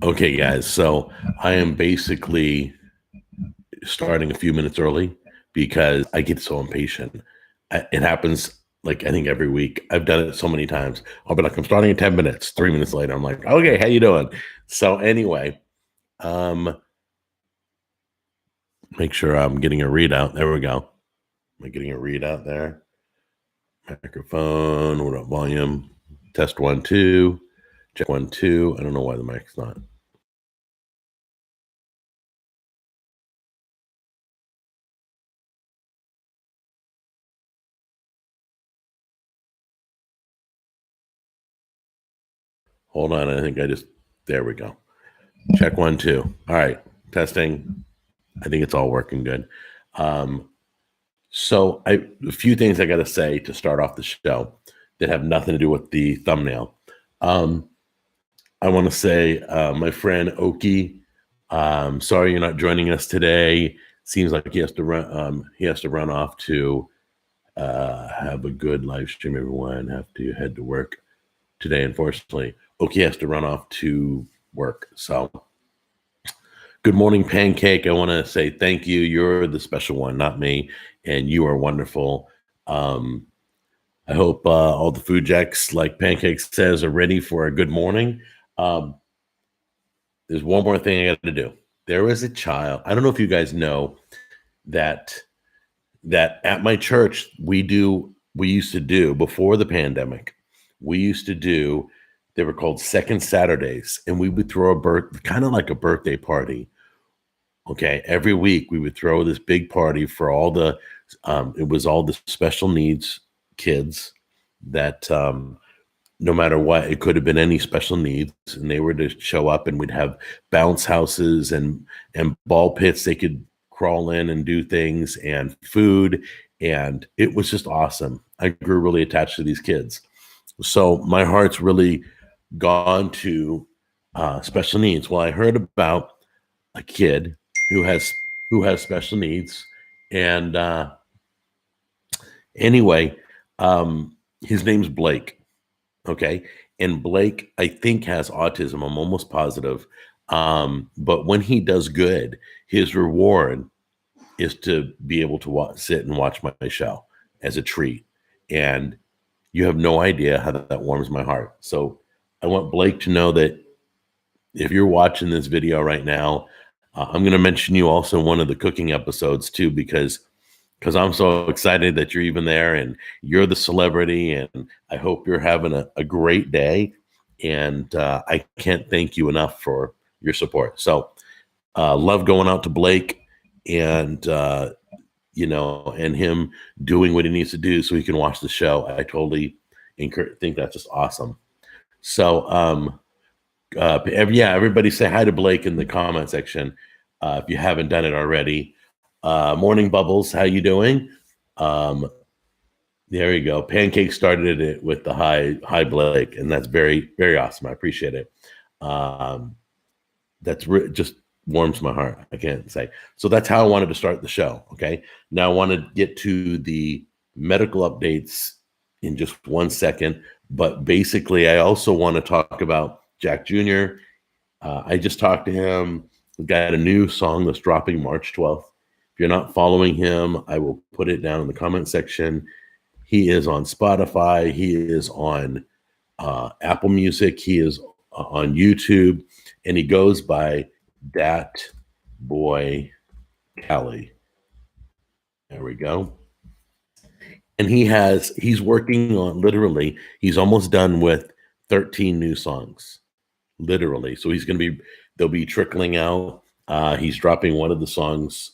Okay, guys. So I am basically starting a few minutes early because I get so impatient. It happens like I think every week. I've done it so many times. I'll be like, I'm starting in 10 minutes. 3 minutes later, I'm like, okay, how you doing? So anyway, um, make sure I'm getting a readout. There we go. Am I getting a readout there? Microphone, what up, volume? Test 1, 2. Check 1, 2. I don't know why the mic's not. Hold on. I think there we go. Check 1, 2. All right. Testing. I think it's all working good. So a few things I got to say to start off the show that have nothing to do with the thumbnail. I want to say, my friend Oki, sorry you're not joining us today. Seems like he has to run. He has to run off to have a good live stream. Everyone have to head to work today. Unfortunately, Oki has to run off to work. So, good morning, Pancake. I want to say thank you. You're the special one, not me, and you are wonderful. I hope all the food jacks, like Pancake says, are ready for a good morning. There's one more thing I got to do. There was a child. I don't know if you guys know that at my church we used to do before the pandemic. We used to do. They were called Second Saturdays, and we would throw kind of like a birthday party. Okay, every week we would throw this big party for all the. It was all the special needs kids that no matter what, it could have been any special needs, and they were to show up, and we'd have bounce houses and ball pits they could crawl in and do things, and food, and it was just awesome. I grew really attached to these kids, so my heart's really gone to special needs. Well, I heard about a kid who has special needs, and anyway, his name's Blake. Okay. And Blake, I think, has autism. I'm almost positive. But when he does good, his reward is to be able to sit and watch my show as a treat. And you have no idea how that warms my heart. So I want Blake to know that if you're watching this video right now, I'm going to mention you also in one of the cooking episodes too, because I'm so excited that you're even there and you're the celebrity, and I hope you're having a great day. And I can't thank you enough for your support. So love going out to Blake, and and him doing what he needs to do so he can watch the show. I totally think that's just awesome. So everybody say hi to Blake in the comment section if you haven't done it already. Morning Bubbles, how you doing? There you go. Pancake started it with the hi Blake, and that's very, very awesome. I appreciate it. Just warms my heart. I can't say. So that's how I wanted to start the show. Okay. Now I want to get to the medical updates in just 1 second, but basically I also want to talk about Jack Jr. I just talked to him. We got a new song that's dropping March 12th. If you're not following him, I will put it down in the comment section. He is on Spotify. He is on Apple Music. He is on YouTube, and he goes by Dat Boy Cali. There we go. And he's working on, literally, he's almost done with 13 new songs, literally. So they'll be trickling out. He's dropping one of the songs.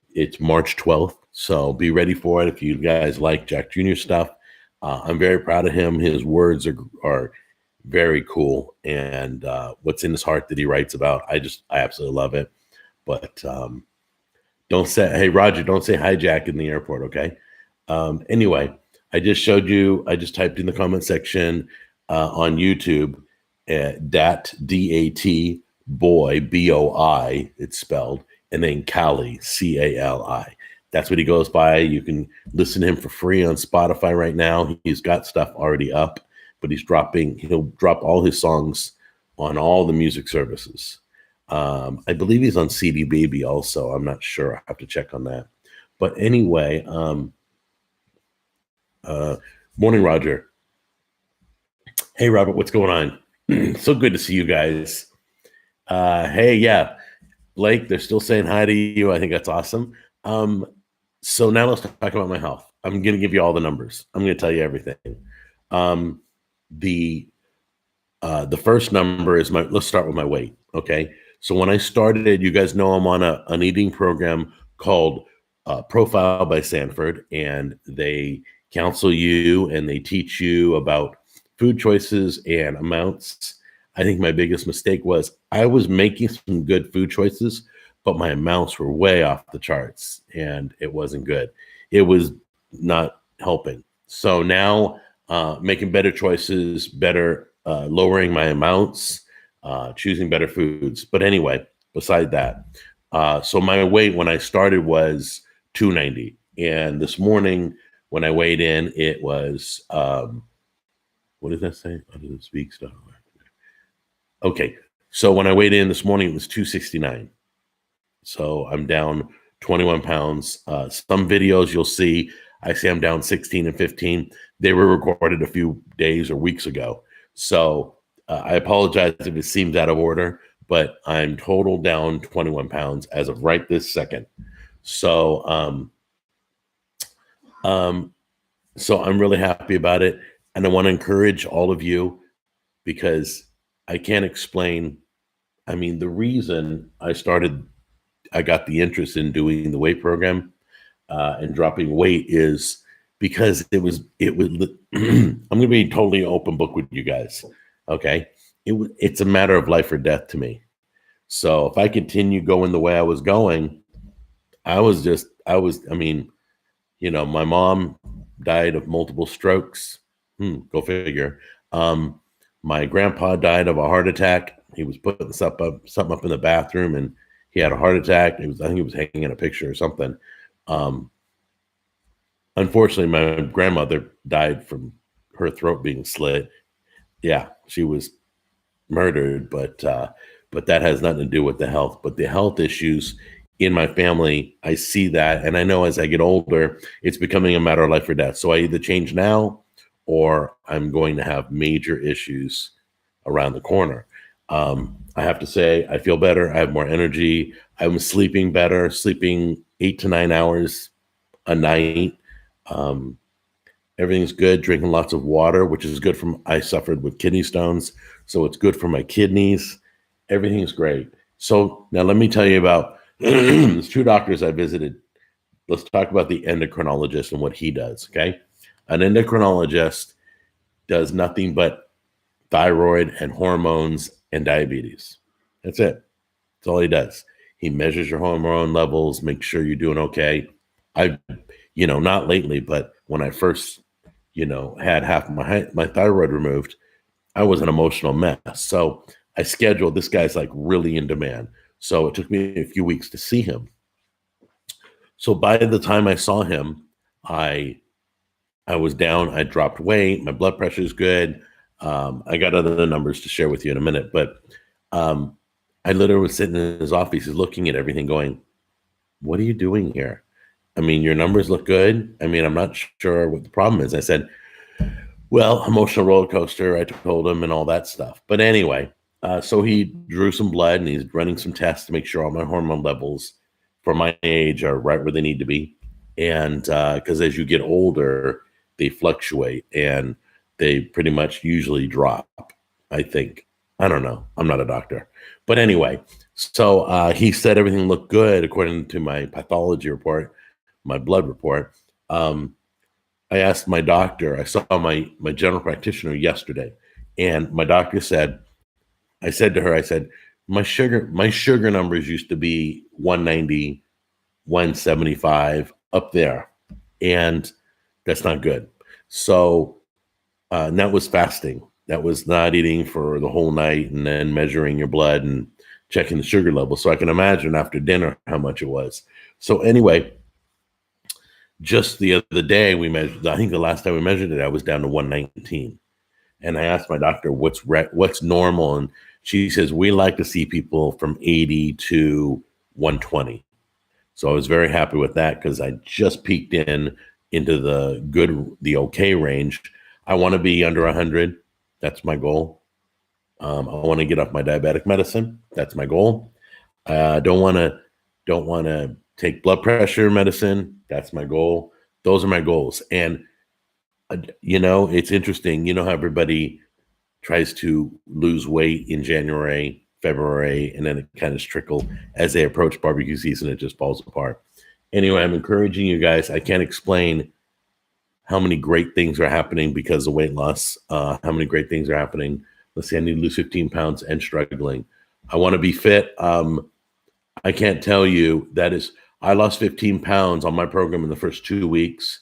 It's March 12th, so be ready for it if you guys like Jack Jr. stuff. I'm very proud of him. His words are very cool, and what's in his heart that he writes about, I absolutely love it. But hey Roger, don't say hi Jack in the airport, okay? Anyway, I just typed in the comment section on YouTube dat DAT boy BOI, it's spelled, and then Cali CALI. That's what he goes by. You can listen to him for free on Spotify right now. He's got stuff already up, but he'll drop all his songs on all the music services. I believe he's on CD Baby also. I'm not sure. I have to check on that. But anyway, morning, Roger. Hey, Robert, what's going on? So good to see you guys. Hey, yeah, Blake, they're still saying hi to you. I think that's awesome. So now let's talk about my health. I'm going to give you all the numbers. I'm going to tell you everything. Um, the first number is let's start with my weight. Okay. So when I started, you guys know I'm on an eating program called Profile by Sanford, and they counsel you and they teach you about food choices and amounts. I think my biggest mistake was I was making some good food choices, but my amounts were way off the charts and it wasn't good. It was not helping. So now making better choices, better lowering my amounts, choosing better foods. But anyway, beside that, so my weight when I started was 290. And this morning when I weighed in, it was, what does that say? I didn't speak stuff. Okay. So when I weighed in this morning, it was 269. So I'm down 21 pounds. Some videos you'll see, I say I'm down 16 and 15. They were recorded a few days or weeks ago. So I apologize if it seems out of order, but I'm total down 21 pounds as of right this second. So, so I'm really happy about it. And I want to encourage all of you because I can't explain. I mean, the reason I got the interest in doing the weight program and dropping weight is because it was, I'm going to be totally open book with you guys. Okay. It's a matter of life or death to me. So if I continue going the way I was going, I mean, my mom died of multiple strokes. Go figure. My grandpa died of a heart attack. He was putting something up in the bathroom and he had a heart attack. I think he was hanging in a picture or something. Unfortunately, my grandmother died from her throat being slit. Yeah, she was murdered, but that has nothing to do with the health. But the health issues in my family, I see that, and I know as I get older, it's becoming a matter of life or death. So I either change now, or I'm going to have major issues around the corner. I have to say, I feel better. I have more energy. I'm sleeping better, sleeping 8 to 9 hours a night. Everything's good. Drinking lots of water, which is good I suffered with kidney stones, so it's good for my kidneys. Everything's great. So now let me tell you about there's 2 doctors I visited. Let's talk about the endocrinologist and what he does. Okay. An endocrinologist does nothing but thyroid and hormones and diabetes. That's it. That's all he does. He measures your hormone levels, makes sure you're doing okay. Not lately, but when I first, had half my thyroid removed, I was an emotional mess. So I scheduled, this guy's like really in demand. So it took me a few weeks to see him. So by the time I saw him, I was down, I dropped weight, my blood pressure is good. I got other numbers to share with you in a minute, but I literally was sitting in his office, he's looking at everything going, what are you doing here? I mean, your numbers look good. I mean, I'm not sure what the problem is. I said, well, emotional roller coaster, I told him and all that stuff. But anyway, so he drew some blood and he's running some tests to make sure all my hormone levels for my age are right where they need to be. And because as you get older, they fluctuate and they pretty much usually drop, I think. I don't know. I'm not a doctor. But anyway, so he said everything looked good according to my pathology report, my blood report. I asked my doctor, I saw my general practitioner yesterday, and my doctor said, I said to her, I said, my sugar numbers used to be 190, 175 up there, and that's not good. So and that was fasting. That was not eating for the whole night and then measuring your blood and checking the sugar level. So I can imagine after dinner how much it was. So anyway, just the other day we measured, I think the last time we measured it, I was down to 119. And I asked my doctor what's normal, and She says, we like to see people from 80 to 120. So I was very happy with that because I just peaked into the okay range. I want to be under 100. That's my goal. I want to get off my diabetic medicine. That's my goal. Don't want to take blood pressure medicine. That's my goal. Those are my goals. And it's interesting. You know how everybody tries to lose weight in January, February, and then it kind of trickles as they approach barbecue season. It just falls apart. Anyway, I'm encouraging you guys. I can't explain how many great things are happening because of weight loss. How many great things are happening. Let's say I need to lose 15 pounds and struggling. I want to be fit. I can't tell you I lost 15 pounds on my program in the first 2 weeks,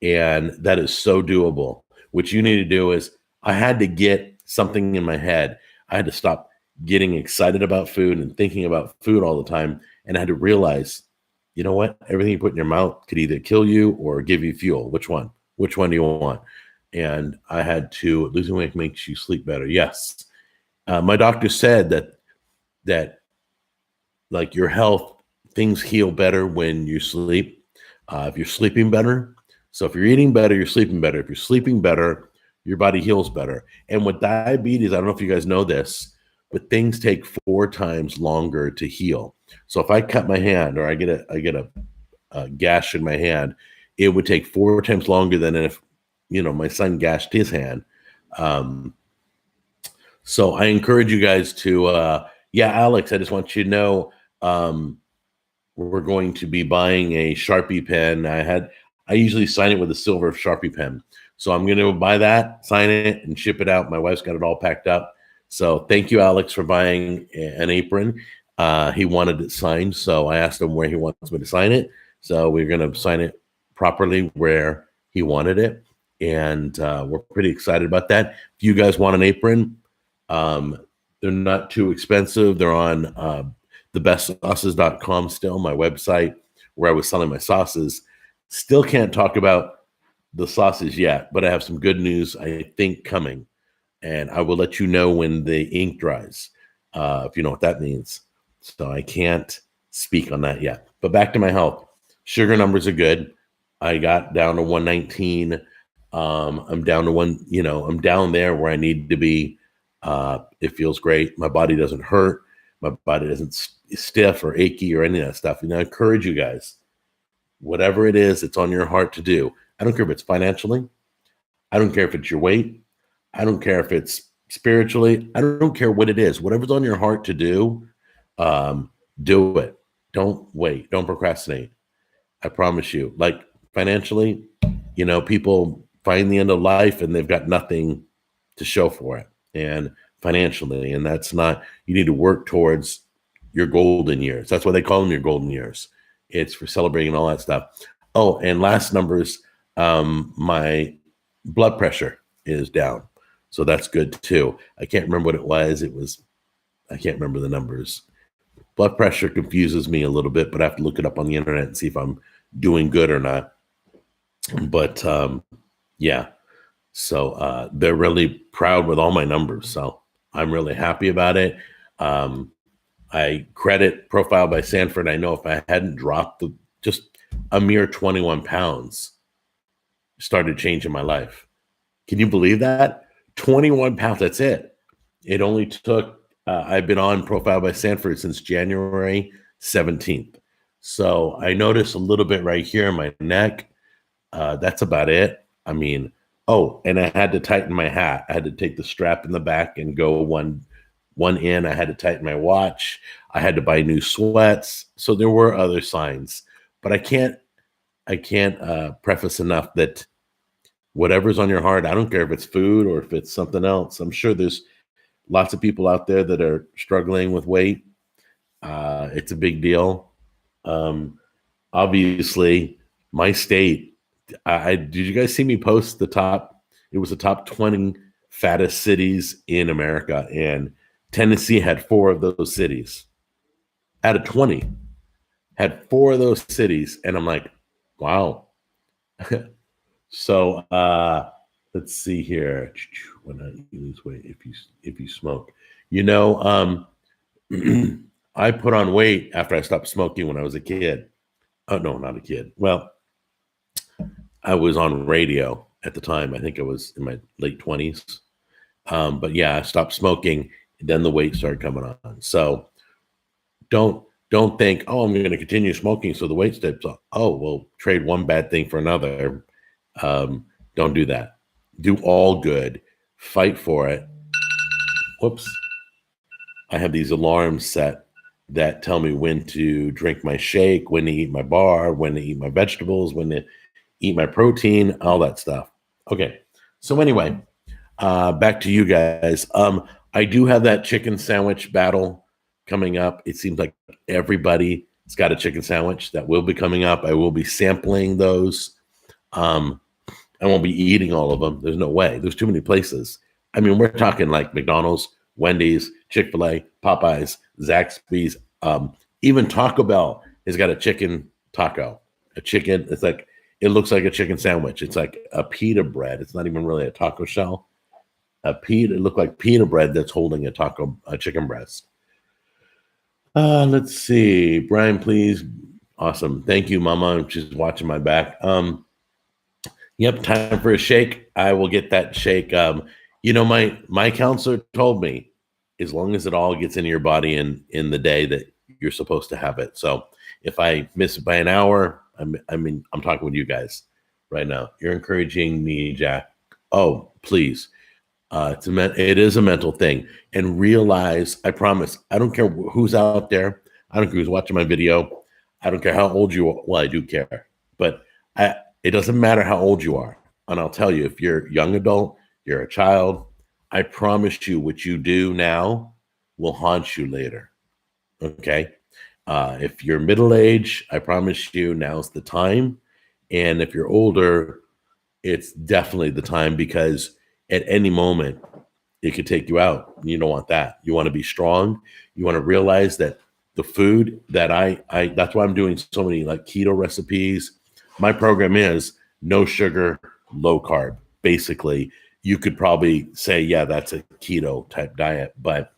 and that is so doable. What you need to do is I had to get something in my head. I had to stop getting excited about food and thinking about food all the time, and I had to realize, you know what? Everything you put in your mouth could either kill you or give you fuel. Which one? Which one do you want? And I had to, losing weight makes you sleep better. Yes. My doctor said that like your health, things heal better when you sleep. If you're sleeping better. So if you're eating better, you're sleeping better. If you're sleeping better, your body heals better. And with diabetes, I don't know if you guys know this, but things take 4 times longer to heal. So if I cut my hand or I get a gash in my hand, it would take 4 times longer than if my son gashed his hand. So I encourage you guys to Alex, I just want you to know we're going to be buying a Sharpie pen. I usually sign it with a silver Sharpie pen. So I'm going to buy that, sign it, and ship it out. My wife's got it all packed up. So thank you, Alex, for buying an apron. He wanted it signed, so I asked him where he wants me to sign it. So we're going to sign it properly where he wanted it. And we're pretty excited about that. If you guys want an apron, they're not too expensive. They're on thebestsauces.com still, my website where I was selling my sauces. Still can't talk about the sauces yet, but I have some good news, I think, coming. And I will let you know when the ink dries, if you know what that means. So I can't speak on that yet. But back to my health. Sugar numbers are good. I got down to 119. I'm down to I'm down there where I need to be. It feels great. My body doesn't hurt. My body isn't stiff or achy or any of that stuff. And I encourage you guys, whatever it is that's on your heart to do. I don't care if it's financially. I don't care if it's your weight. I don't care if it's spiritually. I don't care what it is. Whatever's on your heart to do it. Don't wait. Don't procrastinate. I promise you. Like financially, people find the end of life and they've got nothing to show for it. And financially, and that's not, you need to work towards your golden years. That's why they call them your golden years. It's for celebrating all that stuff. Oh, and last numbers, my blood pressure is down. So that's good too. I can't remember what it was. I can't remember the numbers. Blood pressure confuses me a little bit, but I have to look it up on the internet and see if I'm doing good or not. But yeah. So they're really proud with all my numbers. So I'm really happy about it. I credit Profile by Sanford. I know if I hadn't dropped just a mere 21 pounds, started changing my life. Can you believe that? 21 pounds, that's it. It only took, I've been on Profile by Sanford since January 17th. So I noticed a little bit right here in my neck. That's about it. I mean, and I had to tighten my hat. I had to take the strap in the back and go one in. I had to tighten my watch. I had to buy new sweats. So there were other signs, but I can't preface enough that whatever's on your heart, I don't care if it's food or if it's something else. I'm sure there's lots of people out there that are struggling with weight. It's a big deal. Obviously, my state, did you guys see me post the top? It was the top 20 fattest cities in America, and Tennessee had 4 of those cities. Out of 20, had 4 of those cities, and I'm like, wow. So Let's see here. When you lose weight if you smoke, you know, I put on weight after I stopped smoking when I was a kid. Oh no, not a kid. Well, I was on radio at the time. I think I was in my late 20s. But yeah, I stopped smoking. Then the weight started coming on. So don't think, oh, I'm going to continue smoking so the weight steps up. Oh, well, trade one bad thing for another. Don't do that. Do all good. Fight for it. Whoops. I have these alarms set that tell me when to drink my shake, when to eat my bar, when to eat my vegetables, when to eat my protein, all that stuff. Okay. So anyway, back to you guys. I do have that chicken sandwich battle coming up. It seems like everybody's got a chicken sandwich that will be coming up. I will be sampling those. I won't be eating all of them. There's no way. There's too many places. I mean, we're talking like McDonald's, Wendy's, Chick-fil-A, Popeyes, Zaxby's, even Taco Bell has got a chicken taco. A chicken, it's like, it looks like a chicken sandwich. It's like a pita bread. It's not even really a taco shell. It looked like pita bread that's holding a chicken breast. Let's see. Brian, please. Awesome. Thank you, Mama. She's watching my back. Yep, time for a shake. I will get that shake. My counselor told me as long as it all gets into your body in the day that you're supposed to have it. So if I miss it by an hour, I'm talking with you guys right now. You're encouraging me, Jack. Oh, please. It is a mental thing. And realize, I promise, I don't care who's out there. I don't care who's watching my video. I don't care how old you are. Well, I do care. But it doesn't matter how old you are. And I'll tell you, if you're a young adult, you're a child, I promise you what you do now will haunt you later. Okay? If you're middle age, I promise you now's the time. And if you're older, it's definitely the time, because at any moment it could take you out. You don't want that. You want to be strong. You want to realize that the food that I that's why I'm doing so many like keto recipes. My program is no sugar, low carb. Basically, you could probably say, yeah, that's a keto type diet, but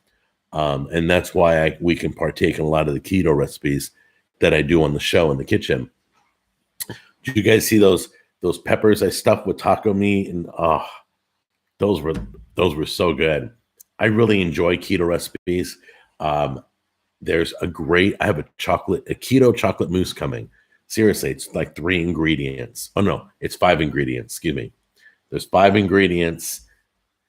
and that's why we can partake in a lot of the keto recipes that I do on the show in the kitchen. Did you guys see those peppers I stuffed with taco meat? And those were so good. I really enjoy keto recipes. There's I have a keto chocolate mousse coming. Seriously, it's like 3 ingredients. Oh no, it's 5 ingredients. Excuse me. There's 5 ingredients.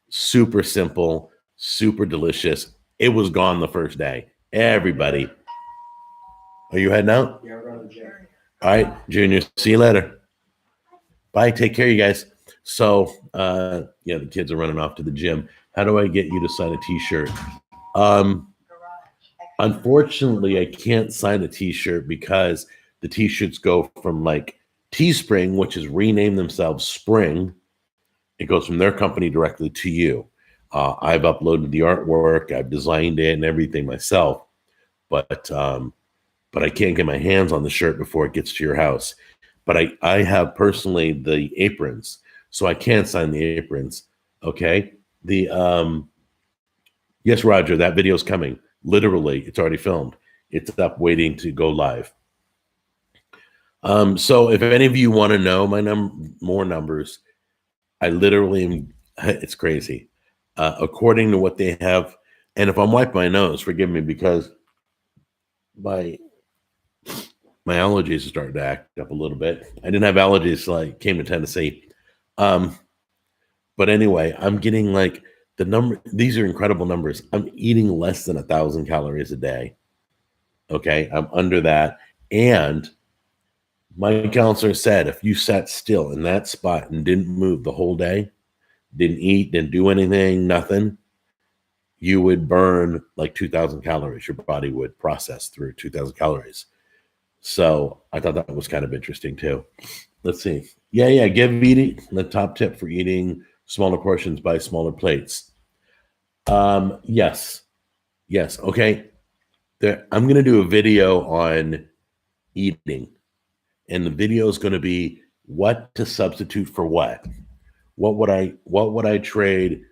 Super simple, super delicious. It was gone the first day. Everybody. Are you heading out? Yeah, we're going to the gym. All right, Junior. See you later. Bye. Take care, you guys. So, the kids are running off to the gym. How do I get you to sign a T-shirt? Unfortunately, I can't sign a T-shirt because the T-shirts go from like Teespring, which has renamed themselves Spring. It goes from their company directly to you. I've uploaded the artwork, I've designed it and everything myself, but I can't get my hands on the shirt before it gets to your house. But I have personally the aprons, so I can sign the aprons. Okay. Yes, Roger, that video's coming. Literally, it's already filmed. It's up waiting to go live. So if any of you want to know my more numbers, I literally am, it's crazy. According to what they have, and if I'm wiping my nose, forgive me, because my allergies are starting to act up a little bit. I didn't have allergies till I came to Tennessee. But anyway, I'm getting like these are incredible numbers. I'm eating less than 1,000 calories a day. Okay, I'm under that. And my counselor said, if you sat still in that spot and didn't move the whole day, didn't eat, didn't do anything, nothing, you would burn like 2,000 calories. Your body would process through 2,000 calories. So I thought that was kind of interesting too. Let's see. Yeah. Give eating the top tip for eating smaller portions by smaller plates. Yes. Okay. I'm going to do a video on eating, and the video is going to be what to substitute for what. what would I trade?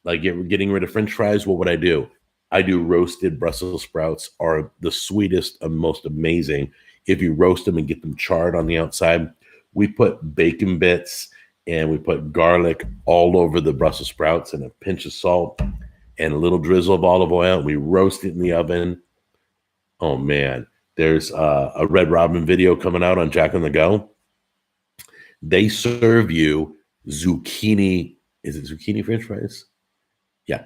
Like getting rid of French fries, what would I do? I do roasted Brussels sprouts are the sweetest and most amazing. If you roast them and get them charred on the outside, we put bacon bits and we put garlic all over the Brussels sprouts and a pinch of salt and a little drizzle of olive oil. We roast it in the oven. Oh man, there's a Red Robin video coming out on Jack on the Go. They serve you zucchini. Is it zucchini French fries? Yeah,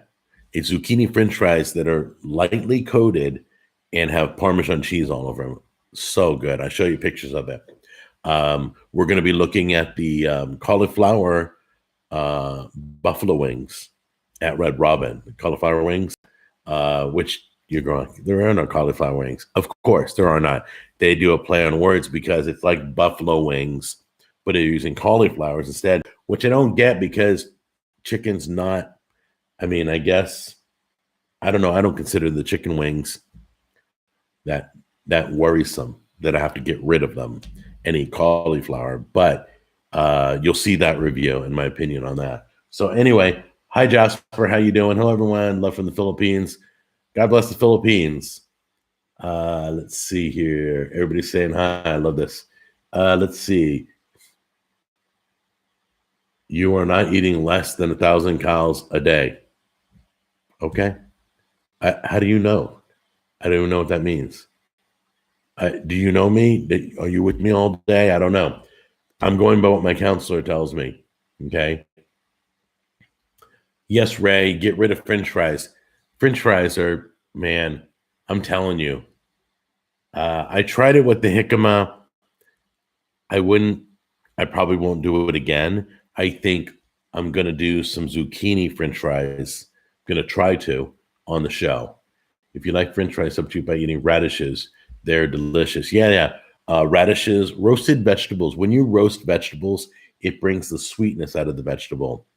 it's zucchini French fries that are lightly coated and have Parmesan cheese all over them. So good. I'll show you pictures of it. We're going to be looking at the cauliflower buffalo wings at Red Robin, cauliflower wings, which you're going, there are no cauliflower wings. Of course, there are not. They do a play on words because it's like buffalo wings, but they're using cauliflowers instead, which I don't get because chicken's not, I mean, I guess, I don't know. I don't consider the chicken wings that worrisome that I have to get rid of them and eat cauliflower. But you'll see that review in my opinion on that. So anyway, hi Jasper, how you doing? Hello everyone, love from the Philippines. God bless the Philippines. Let's see here. Everybody's saying hi. I love this. Let's see. You are not eating less than 1,000 calories a day. Okay. How do you know? I don't even know what that means. Do you know me? Are you with me all day? I don't know. I'm going by what my counselor tells me. Okay. Yes, Ray, get rid of French fries. French fries are, man, I'm telling you. I tried it with the jicama. I probably won't do it again. I think I'm going to do some zucchini French fries. I'm going to try to on the show. If you like French fries, substitute by eating radishes. They're delicious. Yeah. Radishes, roasted vegetables. When you roast vegetables, it brings the sweetness out of the vegetable.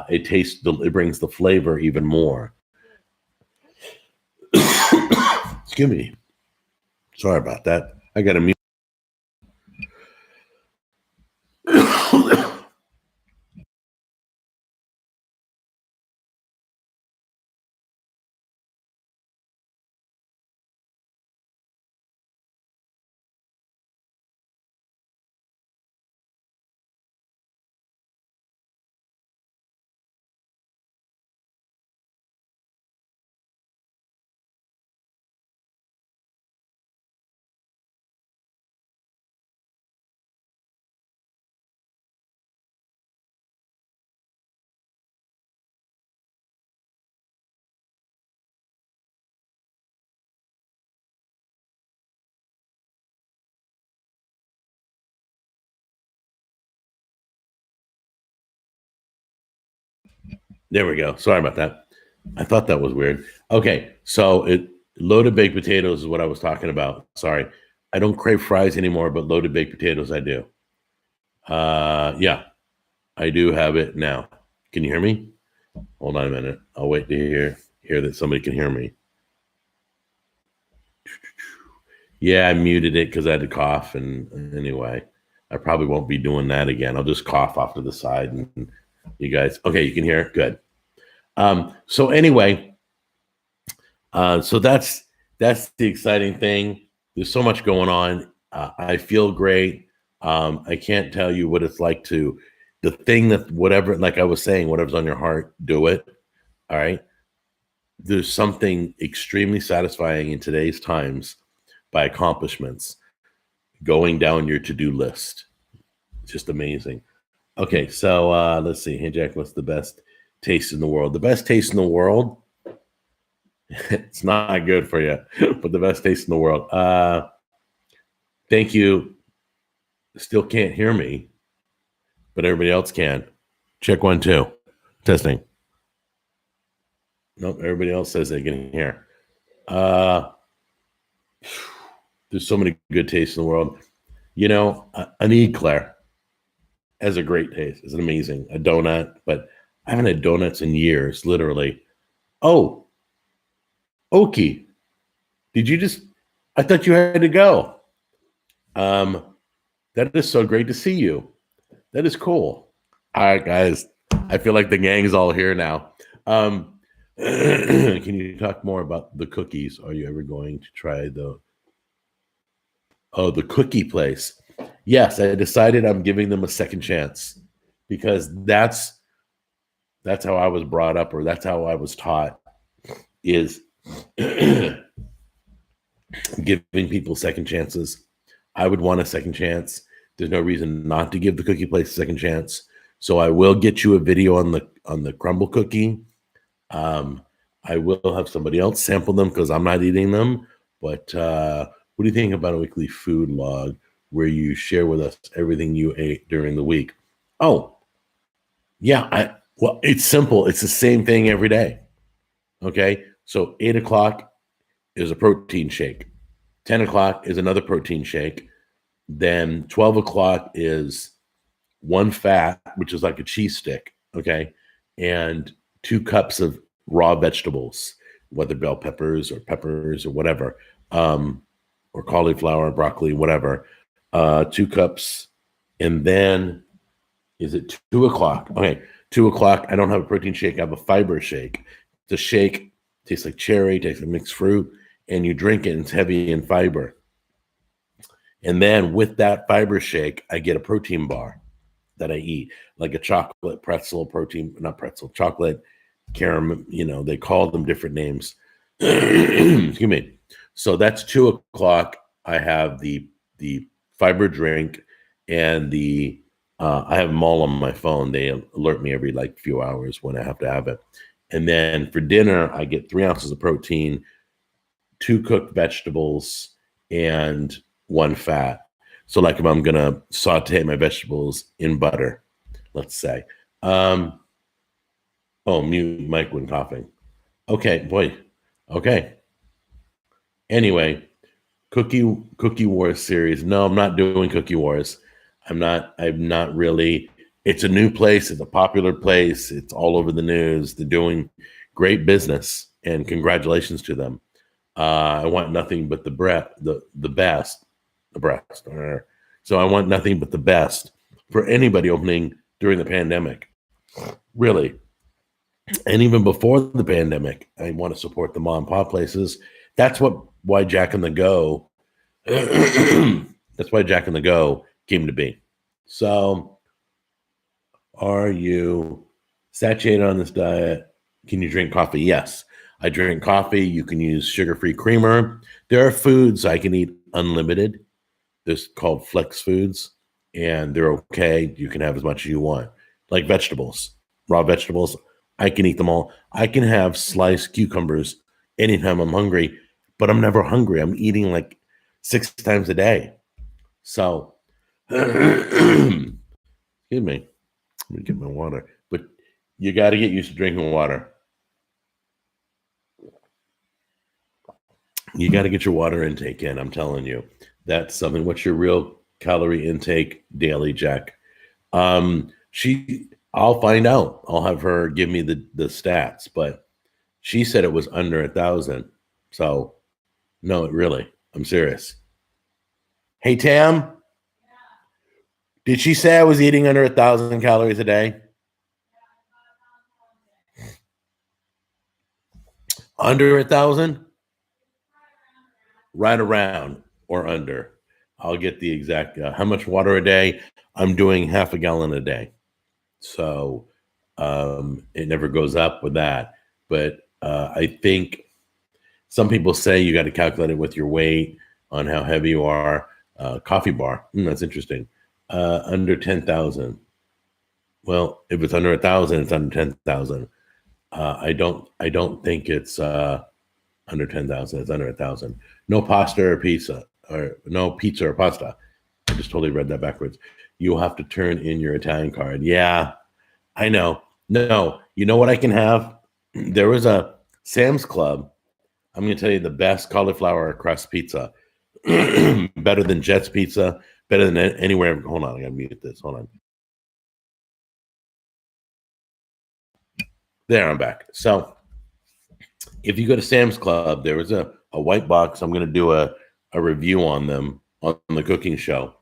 It brings the flavor even more. Excuse me. Sorry about that. I got to mute. There we go. Sorry about that. I thought that was weird. Okay, so loaded baked potatoes is what I was talking about. Sorry, I don't crave fries anymore, but loaded baked potatoes I do. Yeah, I do have it now. Can you hear me? Hold on a minute. I'll wait to hear that somebody can hear me. Yeah, I muted it because I had to cough. And anyway, I probably won't be doing that again. I'll just cough off to the side and you guys. Okay, you can hear. Good. So anyway, so that's the exciting thing. There's so much going on. I feel great. I can't tell you what it's like to the thing that whatever, like I was saying, whatever's on your heart, do it. All right. There's something extremely satisfying in today's times by accomplishments, going down your to-do list. It's just amazing. Okay, so let's see. Hey Jack, what's the best taste in the world? The best taste in the world. It's not good for you, but the best taste in the world. Thank you. Still can't hear me, but everybody else can. Check 1, 2. Testing. Nope, everybody else says they can hear. There's so many good tastes in the world. You know, an eclair has a great taste. It's amazing. A donut, but I haven't had donuts in years, literally. Oh, Okie, did you just? I thought you had to go. That is so great to see you. That is cool. All right, guys. I feel like the gang's all here now. Can you talk more about the cookies? Are you ever going to try the cookie place? Yes, I decided I'm giving them a second chance because that's how I was brought up, or that's how I was taught, is giving people second chances. I would want a second chance. There's no reason not to give the cookie place a second chance. So I will get you a video on the crumble cookie. I will have somebody else sample them because I'm not eating them. But what do you think about a weekly food log where you share with us everything you ate during the week? Oh, yeah. Well, it's simple. It's the same thing every day. Okay. So 8 o'clock is a protein shake. 10 o'clock is another protein shake. Then 12 o'clock is one fat, which is like a cheese stick. Okay. And 2 cups of raw vegetables, whether bell peppers or whatever, or cauliflower, broccoli, whatever. 2 cups. And then is it 2 o'clock? Okay. 2 o'clock. I don't have a protein shake. I have a fiber shake. The shake tastes like cherry, tastes like mixed fruit, and you drink it and it's heavy in fiber. And then with that fiber shake, I get a protein bar that I eat, like a chocolate pretzel protein, not pretzel, chocolate caramel, they call them different names. Excuse me. So that's 2 o'clock. I have the fiber drink and I have them all on my phone. They alert me every like few hours when I have to have it. And then for dinner, I get 3 ounces of protein, 2 cooked vegetables, and 1 fat. So like if I'm gonna saute my vegetables in butter, let's say. Oh, mute Mike when coughing. Okay, boy. Okay. Anyway, Cookie Wars series. No, I'm not doing Cookie Wars. I'm not really. It's a new place. It's a popular place. It's all over the news. They're doing great business, and congratulations to them. I want nothing but the best, the breast. So I want nothing but the best for anybody opening during the pandemic. Really, and even before the pandemic, I want to support the mom and pop places. That's why Jack and the Go. That's why Jack and the Go came to be. So, are you saturated on this diet? Can you drink coffee? Yes, I drink coffee. You can use sugar-free creamer. There are foods I can eat unlimited. There's called flex foods, and they're okay. You can have as much as you want, like vegetables, raw vegetables. I can eat them all. I can have sliced cucumbers anytime I'm hungry, but I'm never hungry. I'm eating like 6 times a day. So, excuse me. Let me get my water. But you got to get used to drinking water. You got to get your water intake in. I'm telling you, that's something. What's your real calorie intake daily, Jack? I'll find out. I'll have her give me the stats, but she said it was under 1,000. So no, really, I'm serious. Hey Tam, did she say I was eating under 1,000 calories a day? Under 1,000? Right around or under. I'll get the exact how much water a day. I'm doing half a gallon a day. So it never goes up with that. But I think some people say you got to calculate it with your weight on how heavy you are. Coffee bar. That's interesting. Under 10,000. Well, if it's under 1,000, it's under 10,000. I don't think it's under 10,000. It's under 1,000. No pasta or pizza, or no pizza or pasta. I just totally read that backwards. You'll have to turn in your Italian card. Yeah, I know. No, you know what I can have? There was a Sam's Club. I'm going to tell you the best cauliflower crust pizza. Better than Jet's Pizza. Better than anywhere. Hold on, I got to mute this. Hold on. There, I'm back. So if you go to Sam's Club, there was a white box. I'm going to do a review on them on the cooking show.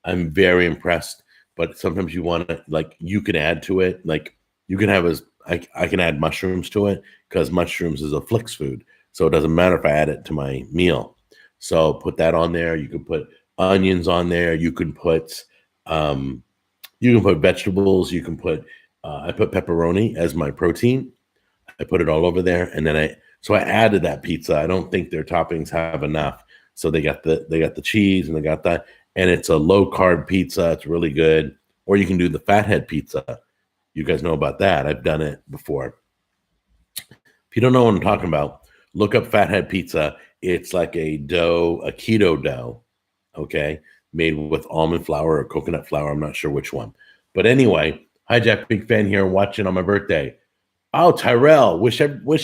I'm very impressed. but sometimes you want to, like, you can add to it. Like, you can have I can add mushrooms to it because mushrooms is a flix food. So it doesn't matter if I add it to my meal. So put that on there. You can put onions on there. You can put vegetables. You can put I put pepperoni as my protein. I put it all over there, and then I added that pizza. I don't think their toppings have enough, so they got the cheese and they got that, and it's a low carb pizza. It's really good. Or you can do the fathead pizza. You guys know about that? I've done it before. If you don't know what I'm talking about, look up fathead pizza. It's like a keto dough, okay, made with almond flour or coconut flour. I'm not sure which one, but anyway, hi Jack, big fan here, watching on my birthday. Oh, Tyrell. Wish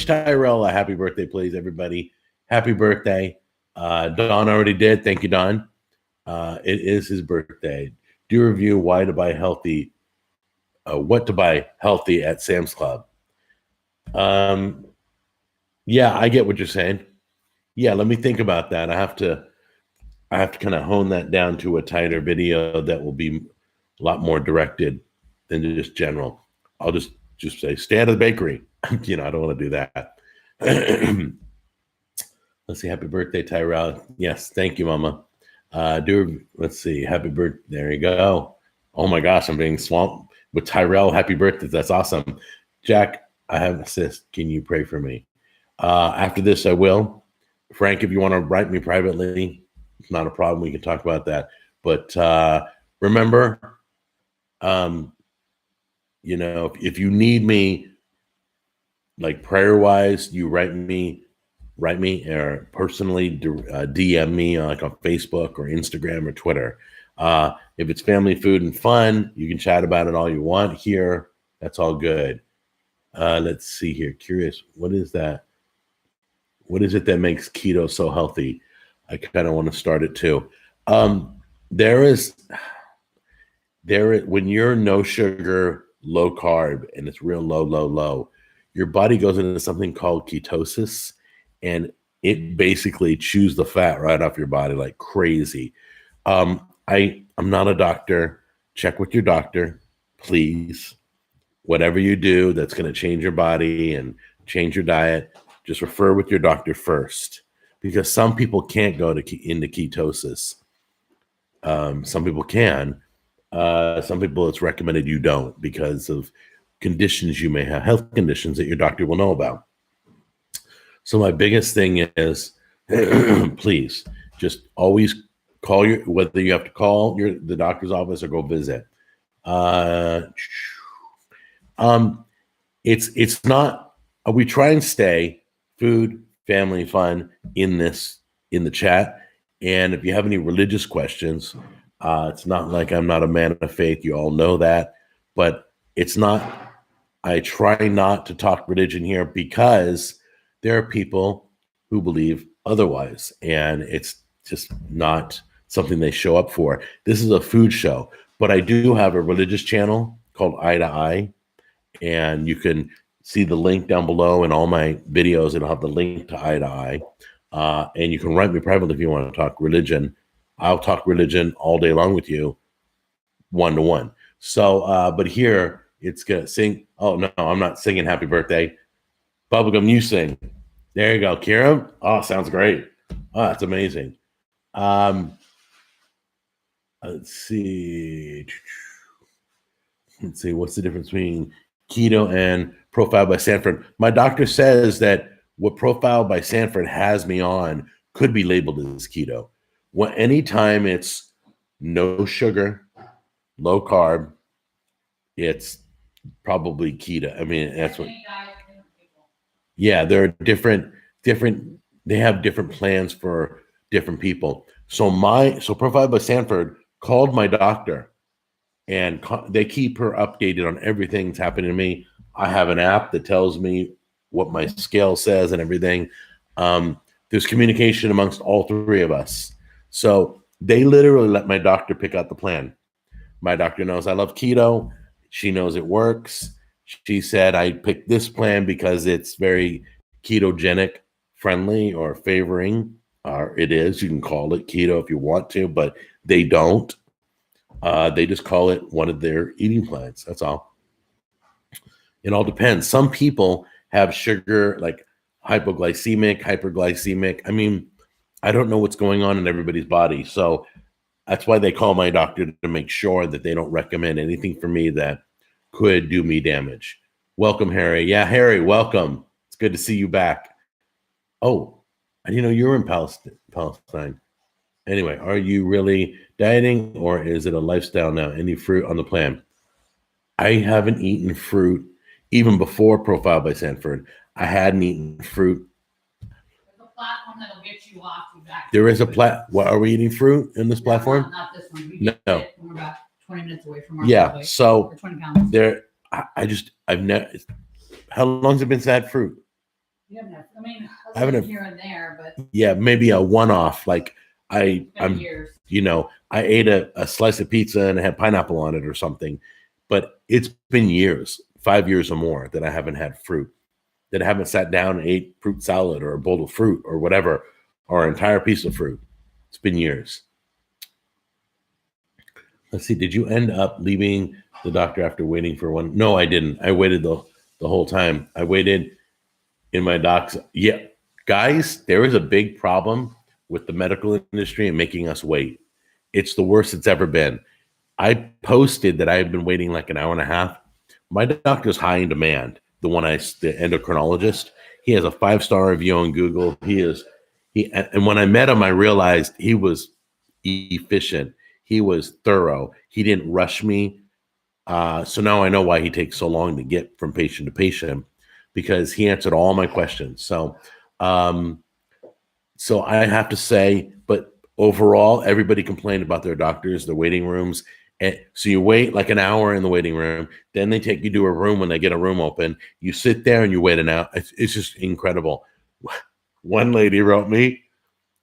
Tyrell a happy birthday, please, everybody. Happy birthday. Don already did. Thank you, Don. It is his birthday. Do review what to buy healthy at Sam's Club. Yeah, I get what you're saying. Yeah, let me think about that. I have to kind of hone that down to a tighter video that will be a lot more directed than just general. I'll just say, stay out of the bakery. I don't want to do that. Let's see. Happy birthday, Tyrell. Yes, thank you, Mama. Let's see. Happy birthday. There you go. Oh my gosh, I'm being swamped with Tyrell. Happy birthday. That's awesome. Jack, I have a cyst. Can you pray for me? After this, I will. Frank, if you want to write me privately, it's not a problem. We can talk about that. But remember, if you need me, like prayer-wise, you write me or personally DM me like on Facebook or Instagram or Twitter. If it's family food and fun, you can chat about it all you want here. That's all good. Let's see here. Curious, what is that? What is it that makes keto so healthy? I kind of want to start it too. When you're no sugar, low carb, and it's real low, your body goes into something called ketosis, and it basically chews the fat right off your body like crazy. I'm not a doctor. Check with your doctor, please. Whatever you do that's going to change your body and change your diet, just refer with your doctor first, because some people can't go into ketosis. Some people can. Some people it's recommended you don't because of conditions you may have, health conditions that your doctor will know about. So my biggest thing is, please just always call whether you have to call the doctor's office or go visit. It's not. We try and stay food, family, fun in the chat. And if you have any religious questions, it's not like I'm not a man of faith. You all know that, but it's not. I try not to talk religion here because there are people who believe otherwise, and it's just not something they show up for. This is a food show, but I do have a religious channel called Eye to Eye, and you can see the link down below in all my videos. It'll have the link to Eye to Eye, and you can write me privately if you want to talk religion. I'll talk religion all day long with you, one-to-one. So, but here it's gonna sing. Oh no, I'm not singing happy birthday. Bubblegum, you sing. There you go, Kieran. Oh, sounds great. Oh, that's amazing. Let's see. What's the difference between keto and Profile by Sanford? My doctor says that what Profile by Sanford has me on could be labeled as keto. Anytime it's no sugar, low carb, it's probably keto. I mean, that's what. Yeah, there are different. They have different plans for different people. So Profile by Sanford called my doctor, and they keep her updated on everything that's happening to me. I have an app that tells me what my scale says and everything. There's communication amongst all three of us. So they literally let my doctor pick out the plan. My doctor knows I love keto. She knows it works. She said I picked this plan because it's very ketogenic friendly or favoring. It is. You can call it keto if you want to, but they don't. They just call it one of their eating plans. That's all. It all depends. Some people have sugar, like hypoglycemic, hyperglycemic. I mean, I don't know what's going on in everybody's body. So that's why they call my doctor to make sure that they don't recommend anything for me that could do me damage. Welcome, Harry. Yeah, Harry, welcome. It's good to see you back. Oh, I didn't know you were in Palestine. Anyway, are you really dieting or is it a lifestyle now? Any fruit on the plan? I haven't eaten fruit even before Profile by Sanford. I hadn't eaten fruit. There's a platform that'll get you off. There is a What are we eating fruit in this platform? Not this one. We no. It when we're about 20 minutes away from our Yeah. So 20 pounds. There, I've never. How long has it been since I had fruit? You haven't had, I mean, I haven't here and there, but yeah, maybe a one-off. Like I'm, years. you know, I ate a slice of pizza and it had pineapple on it or something, but it's been years, 5 years or more that I haven't had fruit, that I haven't sat down and ate fruit salad or a bowl of fruit or whatever, or an entire piece of fruit. It's been years. Let's see. Did you end up leaving the doctor after waiting for one? No, I didn't. I waited the whole time. I waited in my doc's. Yeah, guys, there is a big problem with the medical industry and making us wait. It's the worst it's ever been. I posted that I had been waiting like an hour and a half. My doctor's high in demand. The endocrinologist. He has a 5-star review on Google. And when I met him, I realized he was efficient. He was thorough. He didn't rush me. So now I know why he takes so long to get from patient to patient, because he answered all my questions. So I have to say, but overall, everybody complained about their doctors, the waiting rooms. And so you wait like an hour in the waiting room. Then they take you to a room when they get a room open. You sit there and you wait an hour. It's just incredible. One lady wrote me,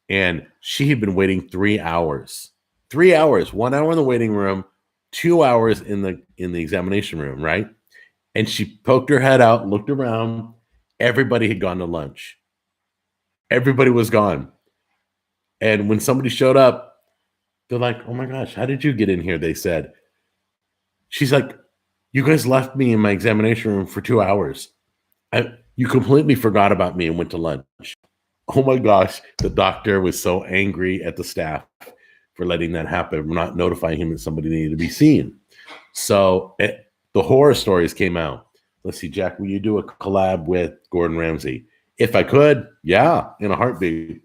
and she had been waiting 3 hours. 3 hours, 1 hour in the waiting room, 2 hours in the examination room, right? And she poked her head out, looked around. Everybody had gone to lunch. Everybody was gone. And when somebody showed up, they're like, "Oh my gosh, how did you get in here?" They said. She's like, "You guys left me in my examination room for 2 hours. You completely forgot about me and went to lunch." Oh my gosh, the doctor was so angry at the staff for letting that happen, not notifying him that somebody needed to be seen. So the horror stories came out. Let's see, Jack, will you do a collab with Gordon Ramsay? If I could, yeah, in a heartbeat.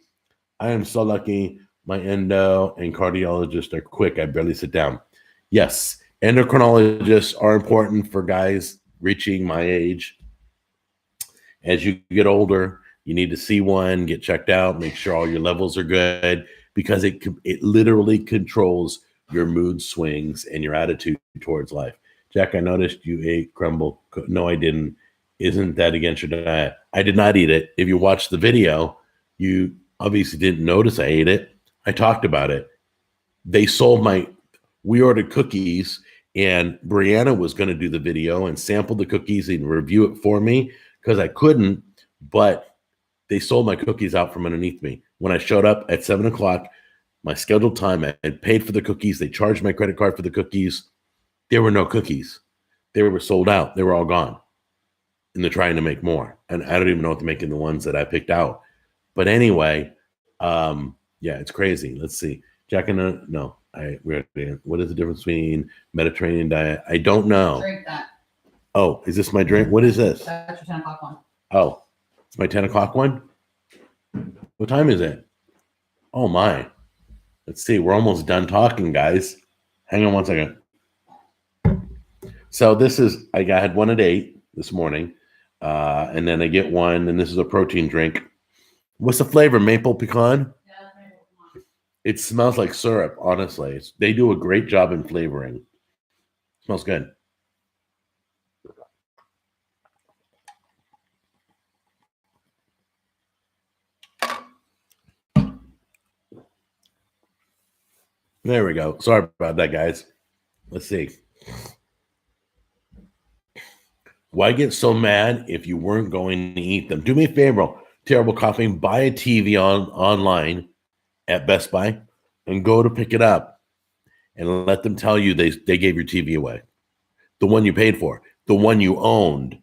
I am so lucky. My endo and cardiologist are quick. I barely sit down. Yes, endocrinologists are important for guys reaching my age. As you get older, you need to see one, get checked out, make sure all your levels are good, because it literally controls your mood swings and your attitude towards life. Jack, I noticed you ate crumble. No, I didn't. Isn't that against your diet? I did not eat it. If you watched the video, you obviously didn't notice I ate it. I talked about it. We ordered cookies, and Brianna was going to do the video and sample the cookies and review it for me, because I couldn't, but they sold my cookies out from underneath me. When I showed up at 7 o'clock, my scheduled time, I had paid for the cookies. They charged my credit card for the cookies. There were no cookies. They were sold out. They were all gone. And they're trying to make more. And I don't even know what they're making the ones that I picked out. But anyway, yeah, it's crazy. Let's see. Jack and no, what is the difference between Mediterranean diet? I don't know. Drink that. Oh, is this my drink? What is this? That's your 10 o'clock one. Oh, it's my 10 o'clock one? What time is it? Oh, my. Let's see. We're almost done talking, guys. Hang on one second. So I had one at 8 this morning, and then I get one, and this is a protein drink. What's the flavor? Maple pecan? Yeah, that's maple pecan. It smells like syrup, honestly. They do a great job in flavoring. Smells good. There we go. Sorry about that, guys. Let's see. Why get so mad if you weren't going to eat them? Do me a favor, Terrible Coughing. Buy a TV online at Best Buy and go to pick it up. and let them tell you they gave your TV away. The one you paid for, the one you owned,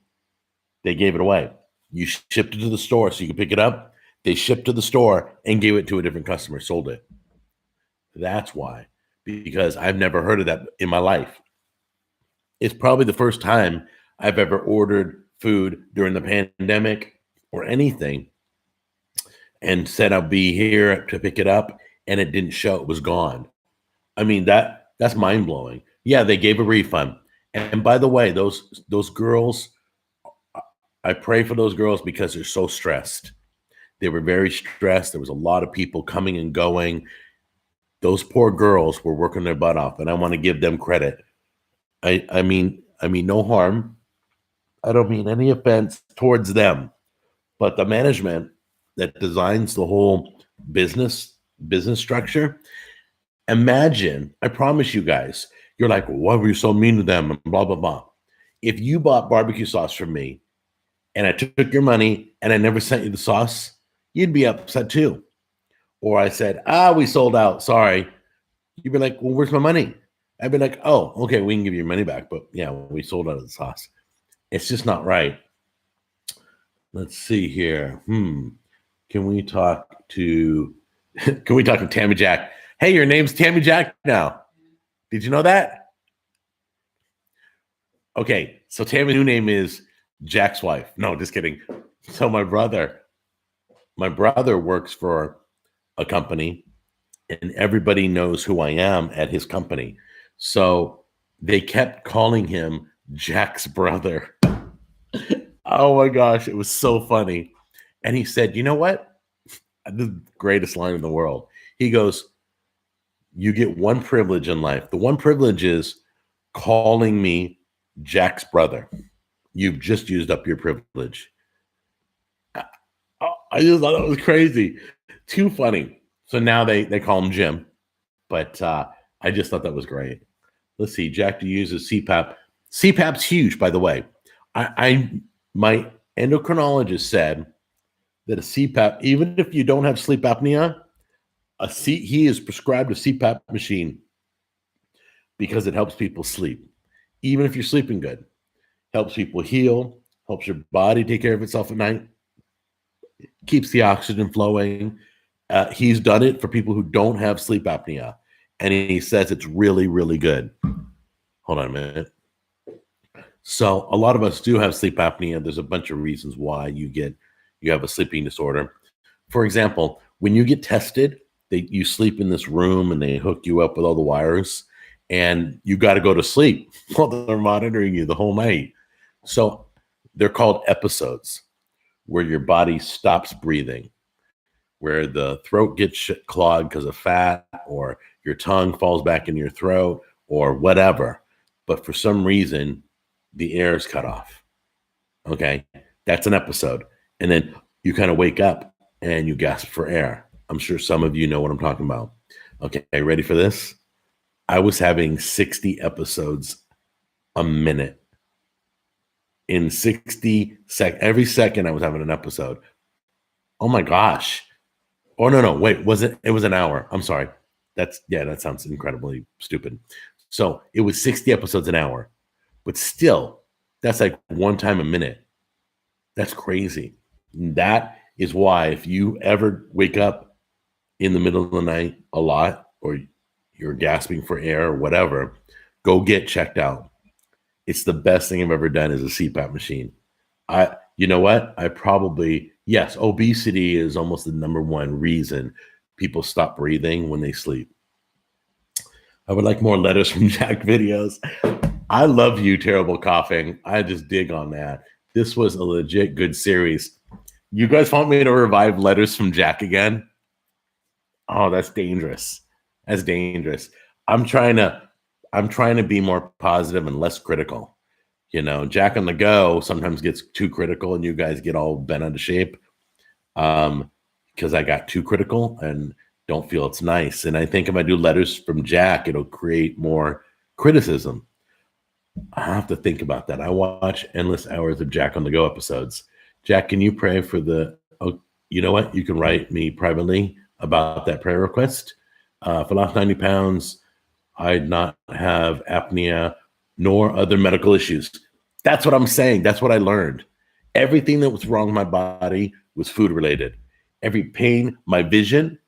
they gave it away. You shipped it to the store so you could pick it up. They shipped to the store and gave it to a different customer, sold it. That's why, because I've never heard of that in my life. It's probably the first time I've ever ordered food during the pandemic or anything and said I'll be here to pick it up, and it didn't show. It was gone. I mean, that's mind-blowing. Yeah, they gave a refund. And by the way, those girls, I pray for those girls because they're so stressed. They were very stressed. There was a lot of people coming and going. Those poor girls were working their butt off, and I want to give them credit. I mean no harm. I don't mean any offense towards them, but the management that designs the whole business structure. Imagine, I promise you guys, you're like, why were you so mean to them? And blah, blah, blah. If you bought barbecue sauce from me and I took your money and I never sent you the sauce, you'd be upset too. Or I said, we sold out. Sorry. You'd be like, well, where's my money? I'd be like, oh, okay, we can give you your money back. But yeah, we sold out of the sauce. It's just not right. Let's see here. Can we talk to Tammy Jack? Hey, your name's Tammy Jack now. Did you know that? Okay, so Tammy's new name is Jack's wife. No, just kidding. So my brother works for a company, and everybody knows who I am at his company. So they kept calling him Jack's brother. Oh my gosh, it was so funny. And he said, you know what? The greatest line in the world. He goes, you get one privilege in life. The one privilege is calling me Jack's brother. You've just used up your privilege. I just thought that was crazy. Too funny. So now they call him Jim. But I just thought that was great. Let's see. Jack, do you use a CPAP? CPAP's huge, by the way. My endocrinologist said that a CPAP, even if you don't have sleep apnea, he is prescribed a CPAP machine because it helps people sleep, even if you're sleeping good. Helps people heal, helps your body take care of itself at night, keeps the oxygen flowing. He's done it for people who don't have sleep apnea, and he says it's really, really good. Hold on a minute. So a lot of us do have sleep apnea. There's a bunch of reasons why you have a sleeping disorder. For example, when you get tested, you sleep in this room and they hook you up with all the wires, and you got to go to sleep while they're monitoring you the whole night. So they're called episodes, where your body stops breathing, where the throat gets clogged because of fat, or your tongue falls back in your throat, or whatever. But for some reason, the air is cut off. Okay, that's an episode. And then you kind of wake up and you gasp for air. I'm sure some of you know what I'm talking about. Okay, ready for this? I was having 60 episodes a minute. In 60 seconds, every second I was having an episode. Oh my gosh. Oh, no, wait, it was an hour. I'm sorry. That sounds incredibly stupid. So it was 60 episodes an hour, but still, that's like one time a minute. That's crazy. That is why if you ever wake up in the middle of the night a lot, or you're gasping for air or whatever, go get checked out. It's the best thing I've ever done is a CPAP machine. You know what? Yes, obesity is almost the number one reason people stop breathing when they sleep. I would like more letters from Jack videos. I love you, Terrible Coughing. I just dig on that. This was a legit good series. You guys want me to revive letters from Jack again? Oh, that's dangerous. That's dangerous. I'm trying to be more positive and less critical. You know, Jack on the Go sometimes gets too critical, and you guys get all bent out of shape because I got too critical and don't feel it's nice. And I think if I do letters from Jack, it'll create more criticism. I have to think about that. I watch endless hours of Jack on the Go episodes. Jack, can you pray for you know what? You can write me privately about that prayer request. For lost 90 pounds, I not have apnea nor other medical issues. That's what I'm saying. That's what I learned. Everything that was wrong with my body was food related. Every pain, my vision's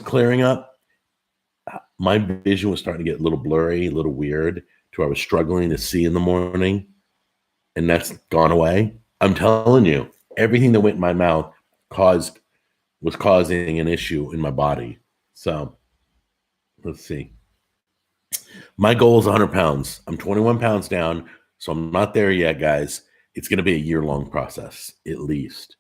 clearing up. My vision was starting to get a little blurry, a little weird, to where I was struggling to see in the morning, and that's gone away. I'm telling you, everything that went in my mouth was causing an issue in my body. So let's see. My goal is 100 pounds. I'm 21 pounds down, so I'm not there yet, guys. It's going to be a year-long process, at least.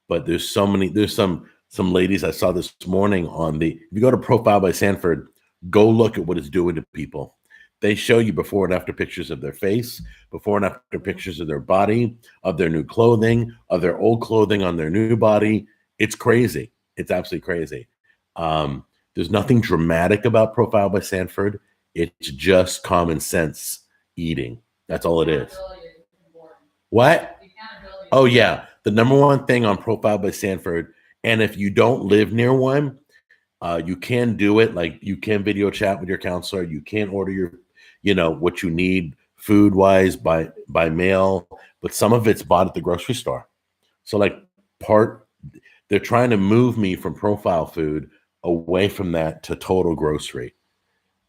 But there's some ladies I saw this morning on the, if you go to Profile by Sanford, go look at what it's doing to people. They show you before and after pictures of their face, before and after pictures of their body, of their new clothing, of their old clothing on their new body. It's crazy. It's absolutely crazy. There's nothing dramatic about Profile by Sanford. It's just common sense eating. That's all it is. What? Oh, yeah. The number one thing on Profile by Sanford, and if you don't live near one, you can do it. Like, you can video chat with your counselor. You can order your, what you need food wise by mail, but some of it's bought at the grocery store. So they're trying to move me from profile food away from that to total grocery.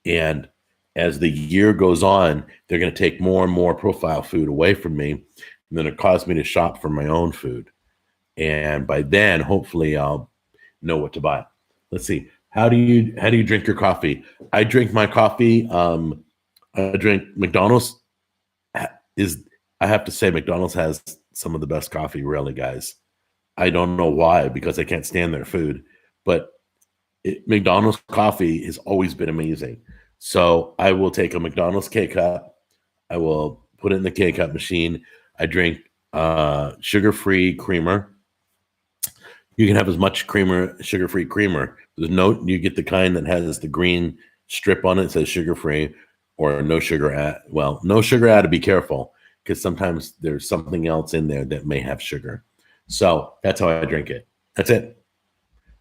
And as the year goes on, they're going to take more and more profile food away from me, and then it caused me to shop for my own food. And by then, hopefully, I'll know what to buy. Let's see. How do you drink your coffee? I drink my coffee. I drink McDonald's. I have to say, McDonald's has some of the best coffee, really, guys. I don't know why, because I can't stand their food, but McDonald's coffee has always been amazing. So I will take a McDonald's K-Cup. I will put it in the K-Cup machine. I drink sugar-free creamer. You can have as much sugar-free creamer. You get the kind that has the green strip on it that says sugar-free, or no sugar add. Well, no sugar added, be careful, because sometimes there's something else in there that may have sugar. So that's how I drink it. That's it.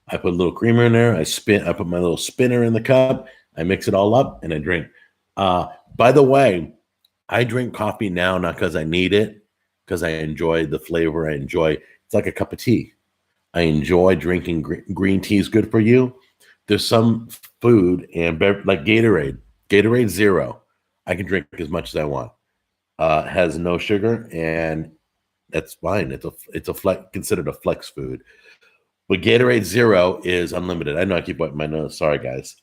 I put a little creamer in there. I put my little spinner in the cup. I mix it all up and I drink. By the way, I drink coffee now not because I need it, because I enjoy the flavor. It's like a cup of tea. I enjoy drinking green tea is good for you. There's some food and like Gatorade Zero. I can drink as much as I want. Has no sugar, and that's fine. It's considered a flex food. But Gatorade Zero is unlimited. I know I keep wiping my nose. Sorry, guys.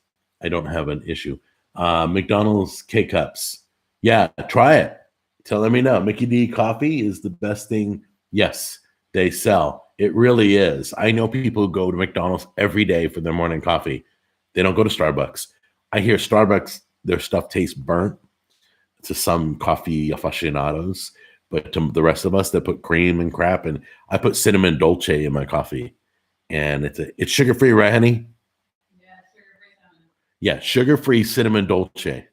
I don't have an issue. McDonald's K-Cups. Yeah, try it. Let me know. Mickey D coffee is the best thing. Yes, they sell. It really is. I know people who go to McDonald's every day for their morning coffee. They don't go to Starbucks. I hear Starbucks, their stuff tastes burnt to some coffee aficionados, but to the rest of us that put cream and crap, and I put cinnamon dolce in my coffee, and it's sugar-free, right, honey? Yeah, sugar-free cinnamon. Yeah, sugar-free cinnamon dolce.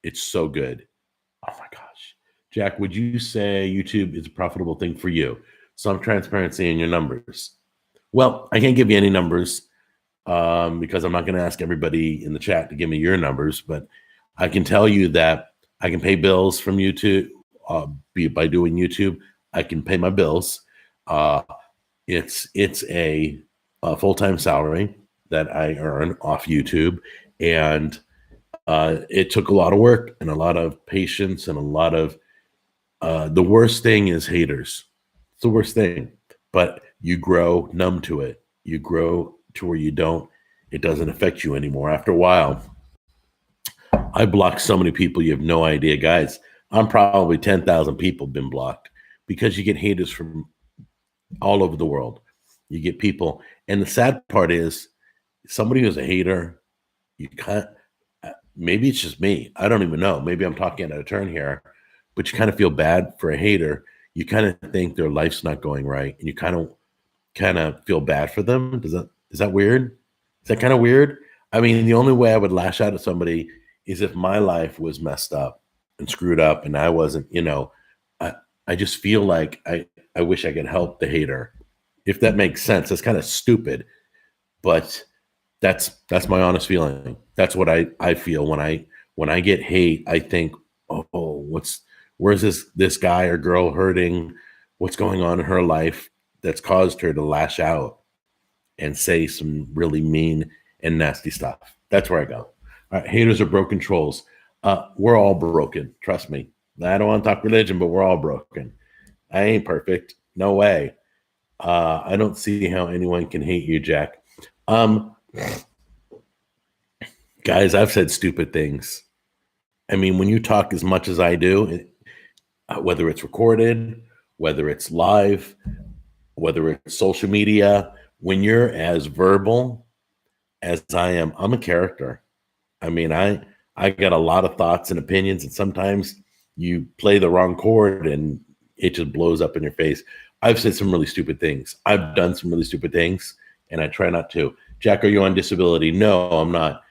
It's so good. Oh my gosh. Jack, would you say YouTube is a profitable thing for you? Some transparency in your numbers. Well, I can't give you any numbers because I'm not going to ask everybody in the chat to give me your numbers, but I can tell you that I can pay bills from YouTube by doing YouTube. I can pay my bills. It's a full-time salary that I earn off YouTube, and it took a lot of work and a lot of patience and a lot of the worst thing is haters. It's the worst thing, but you grow numb to it. You grow to where it doesn't affect you anymore. After a while, I blocked so many people, you have no idea, guys. I'm probably 10,000 people been blocked because you get haters from all over the world. You get people, and the sad part is somebody who's a hater, you can't, maybe it's just me. I don't even know. Maybe I'm talking out of turn here, but you kind of feel bad for a hater. You kind of think their life's not going right, and you kind of feel bad for them. Is that weird? Is that kind of weird? I mean, the only way I would lash out at somebody is if my life was messed up and screwed up, and I wasn't, I just feel like I wish I could help the hater. If that makes sense. That's kind of stupid, but that's my honest feeling. That's what I feel when I get hate. I think, oh, where's this guy or girl hurting? What's going on in her life that's caused her to lash out and say some really mean and nasty stuff? That's where I go. All right, haters are broken trolls. We're all broken. Trust me. I don't want to talk religion, but we're all broken. I ain't perfect. No way. I don't see how anyone can hate you, Jack. Guys, I've said stupid things. I mean, when you talk as much as I do, whether it's recorded, whether it's live, whether it's social media, when you're as verbal as I am, I'm a character. I mean, I got a lot of thoughts and opinions, and sometimes you play the wrong chord and it just blows up in your face. I've said some really stupid things. I've done some really stupid things, and I try not to. Jack, are you on disability? No, I'm not.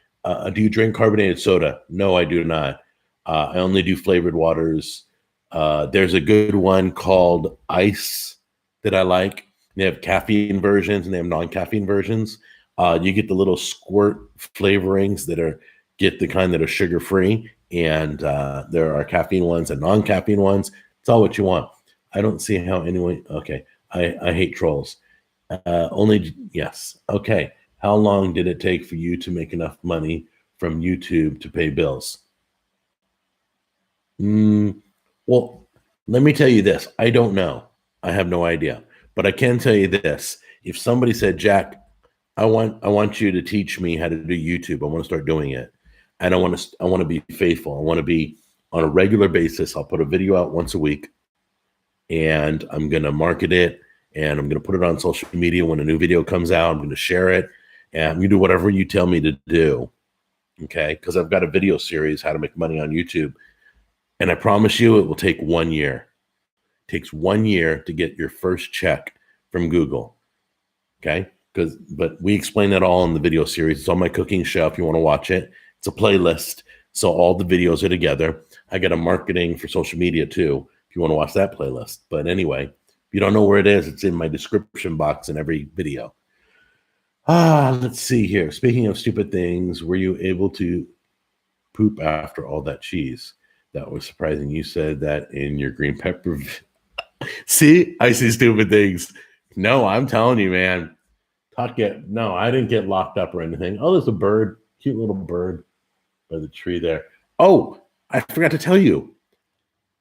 Do you drink carbonated soda? No, I do not. I only do flavored waters. There's a good one called Ice that I like. They have caffeine versions and they have non-caffeine versions. You get the little squirt flavorings get the kind that are sugar-free, and there are caffeine ones and non-caffeine ones. It's all what you want. I don't see how anyone. Okay, I hate trolls. Yes. Okay. How long did it take for you to make enough money from YouTube to pay bills? Well, let me tell you this. I don't know. I have no idea. But I can tell you this. If somebody said, Jack, I want you to teach me how to do YouTube. I want to start doing it. And I want to be faithful. I want to be on a regular basis. I'll put a video out once a week, and I'm going to market it, and I'm going to put it on social media. When a new video comes out, I'm going to share it, and I'm going to do whatever you tell me to do. Okay? Because I've got a video series, How to Make Money on YouTube. And I promise you it will take 1 year. It takes 1 year to get your first check from Google. Okay? But we explain that all in the video series. It's on my cooking show if you want to watch it. It's a playlist. So all the videos are together. I got a marketing for social media too, if you want to watch that playlist. But anyway, if you don't know where it is, it's in my description box in every video. Let's see here. Speaking of stupid things, were you able to poop after all that cheese? That was surprising. You said that in your green pepper. See, I see stupid things. No, I'm telling you, man. No, I didn't get locked up or anything. Oh, there's a bird, cute little bird by the tree there. Oh, I forgot to tell you.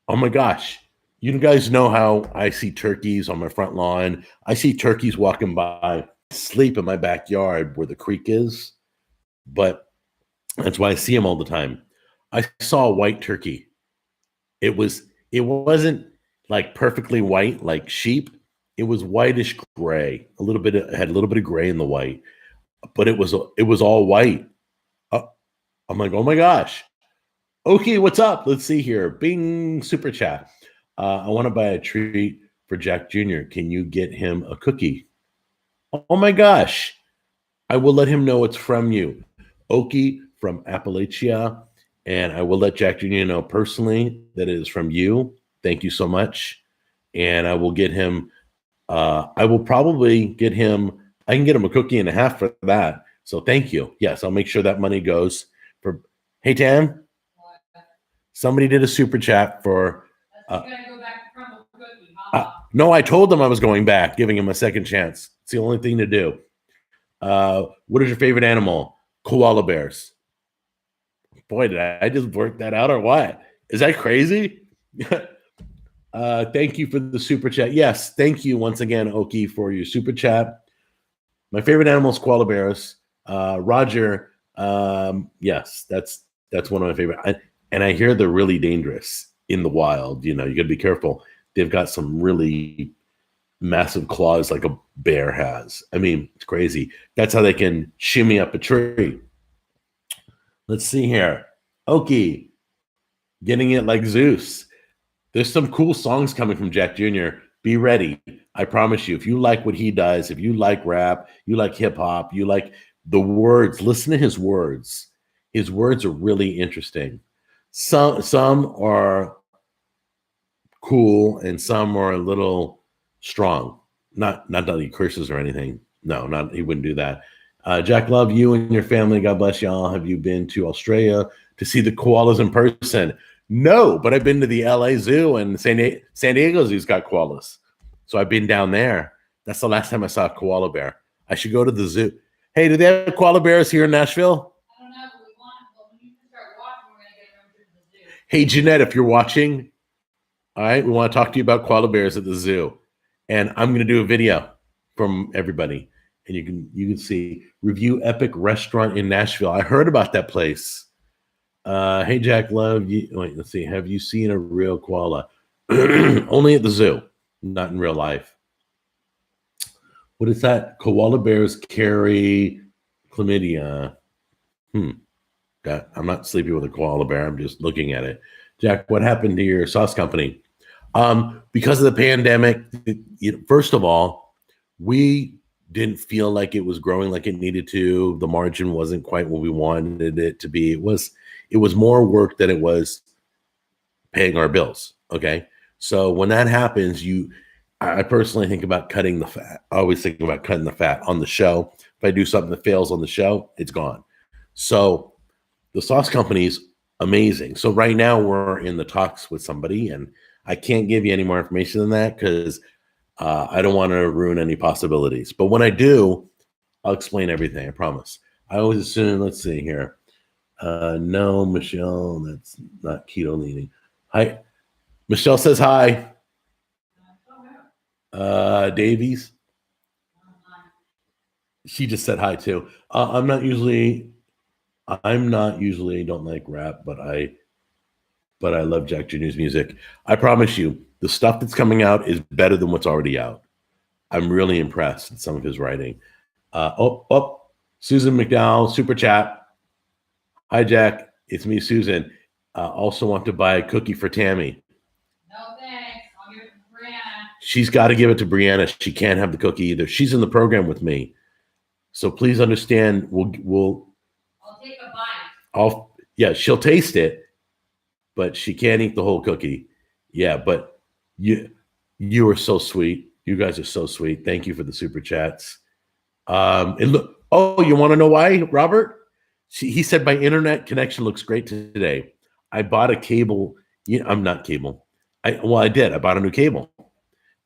Oh my gosh. You guys know how I see turkeys on my front lawn. I see turkeys walking by, sleep in my backyard where the creek is, but that's why I see them all the time. I saw a white turkey. It wasn't like perfectly white like sheep. It was whitish gray. Had a little bit of gray in the white, but it was all white. I'm like, oh my gosh. Okay, what's up? Let's see here. Bing, super chat. I want to buy a treat for Jack Jr. Can you get him a cookie? Oh my gosh. I will let him know it's from you. Okie from Appalachia. And I will let Jack Jr. know personally that it is from you. Thank you so much. And I will get him, I will probably get him, I can get him a cookie and a half for that. So thank you. Yes, I'll make sure that money goes for, hey, Tam, somebody did a super chat for, That's gonna go back to crumble cookie, no, I told them I was going back, giving him a second chance. It's the only thing to do. What is your favorite animal? Koala bears. Boy, did I just work that out or what? Is that crazy? Thank you for the super chat. Yes, thank you once again, Oki, for your super chat. My favorite animal is koala bears. Roger, yes, that's one of my favorite. And I hear they're really dangerous in the wild. You know, you got to be careful. They've got some really massive claws like a bear has. I mean, it's crazy. That's how they can shimmy up a tree. Let's see here. Oki, getting it like Zeus. There's some cool songs coming from Jack Jr. Be ready. I promise you, if you like what he does, if you like rap, you like hip hop, you like the words, listen to his words. His words are really interesting. Some are cool and some are a little strong. Not that he curses or anything. No, he wouldn't do that. Jack, love you and your family. God bless y'all. Have you been to Australia to see the koalas in person? No, but I've been to the LA Zoo, and San Diego Zoo's got koalas. So I've been down there. That's the last time I saw a koala bear. I should go to the zoo. Hey, do they have koala bears here in Nashville? I don't know, but we want, but when you start walking, we're gonna get them to the zoo. Hey, Jeanette, if you're watching, all right, we want to talk to you about koala bears at the zoo. And I'm going to do a video from everybody. And you can see review epic restaurant in Nashville. I heard about that place. Hey, Jack, love you. Wait, let's see. Have you seen a real koala? Only at the zoo, not in real life. What is that? Koala bears carry chlamydia. I'm not sleeping with a koala bear. I'm just looking at it. Jack, what happened to your sauce company? Because of the pandemic, first of all, we didn't feel like it was growing like it needed to. The margin wasn't quite what we wanted it to be. It was more work than it was paying our bills. Okay. So when that happens, I personally think about cutting the fat. I always think about cutting the fat on the show. If I do something that fails on the show, it's gone. So the sauce company's amazing. So right now we're in the talks with somebody, and I can't give you any more information than that because I don't want to ruin any possibilities. But when I do, I'll explain everything. I promise. I always assume, let's see here. No, Michelle, that's not keto leaning. Hi. Michelle says hi. Davies. She just said hi too. I'm not usually don't like rap, but I love Jack Jr.'s music. I promise you, the stuff that's coming out is better than what's already out. I'm really impressed with some of his writing. Susan McDowell, super chat. Hi, Jack. It's me, Susan. Also want to buy a cookie for Tammy. No thanks. I'll give it to Brianna. She's got to give it to Brianna. She can't have the cookie either. She's in the program with me. So please understand, I'll take a bite. She'll taste it, but she can't eat the whole cookie. Yeah, but you are so sweet. You guys are so sweet. Thank you for the super chats. You want to know why, Robert? He said my internet connection looks great today. I bought a cable. I'm not cable. I did. I bought a new cable.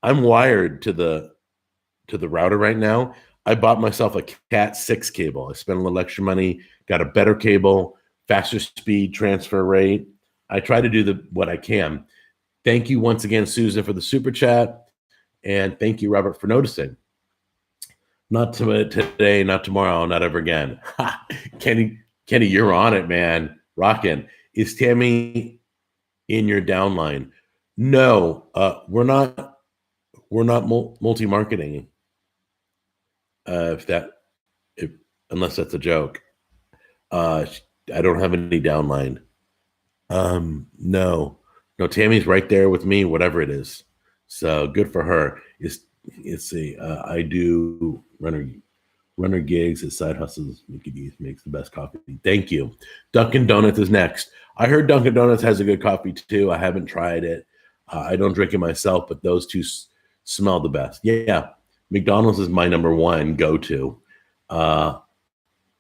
I'm wired to the router right now. I bought myself a Cat 6 cable. I spent a little extra money, got a better cable, faster speed transfer rate. I try to do what I can. Thank you once again, Susan, for the super chat. And thank you, Robert, for noticing. Not today, not tomorrow, not ever again. Kenny, you're on it, man. Rockin'. Is Tammy in your downline? No, we're not multi-marketing. Unless that's a joke. I don't have any downline. No, Tammy's right there with me, whatever it is. So good for her. I do runner gigs as side hustles. Makes the best coffee. Thank you. Dunkin' Donuts is next. I heard Dunkin' Donuts has a good coffee too. I haven't tried it. I don't drink it myself, but those two smell the best. Yeah. McDonald's is my number one go-to.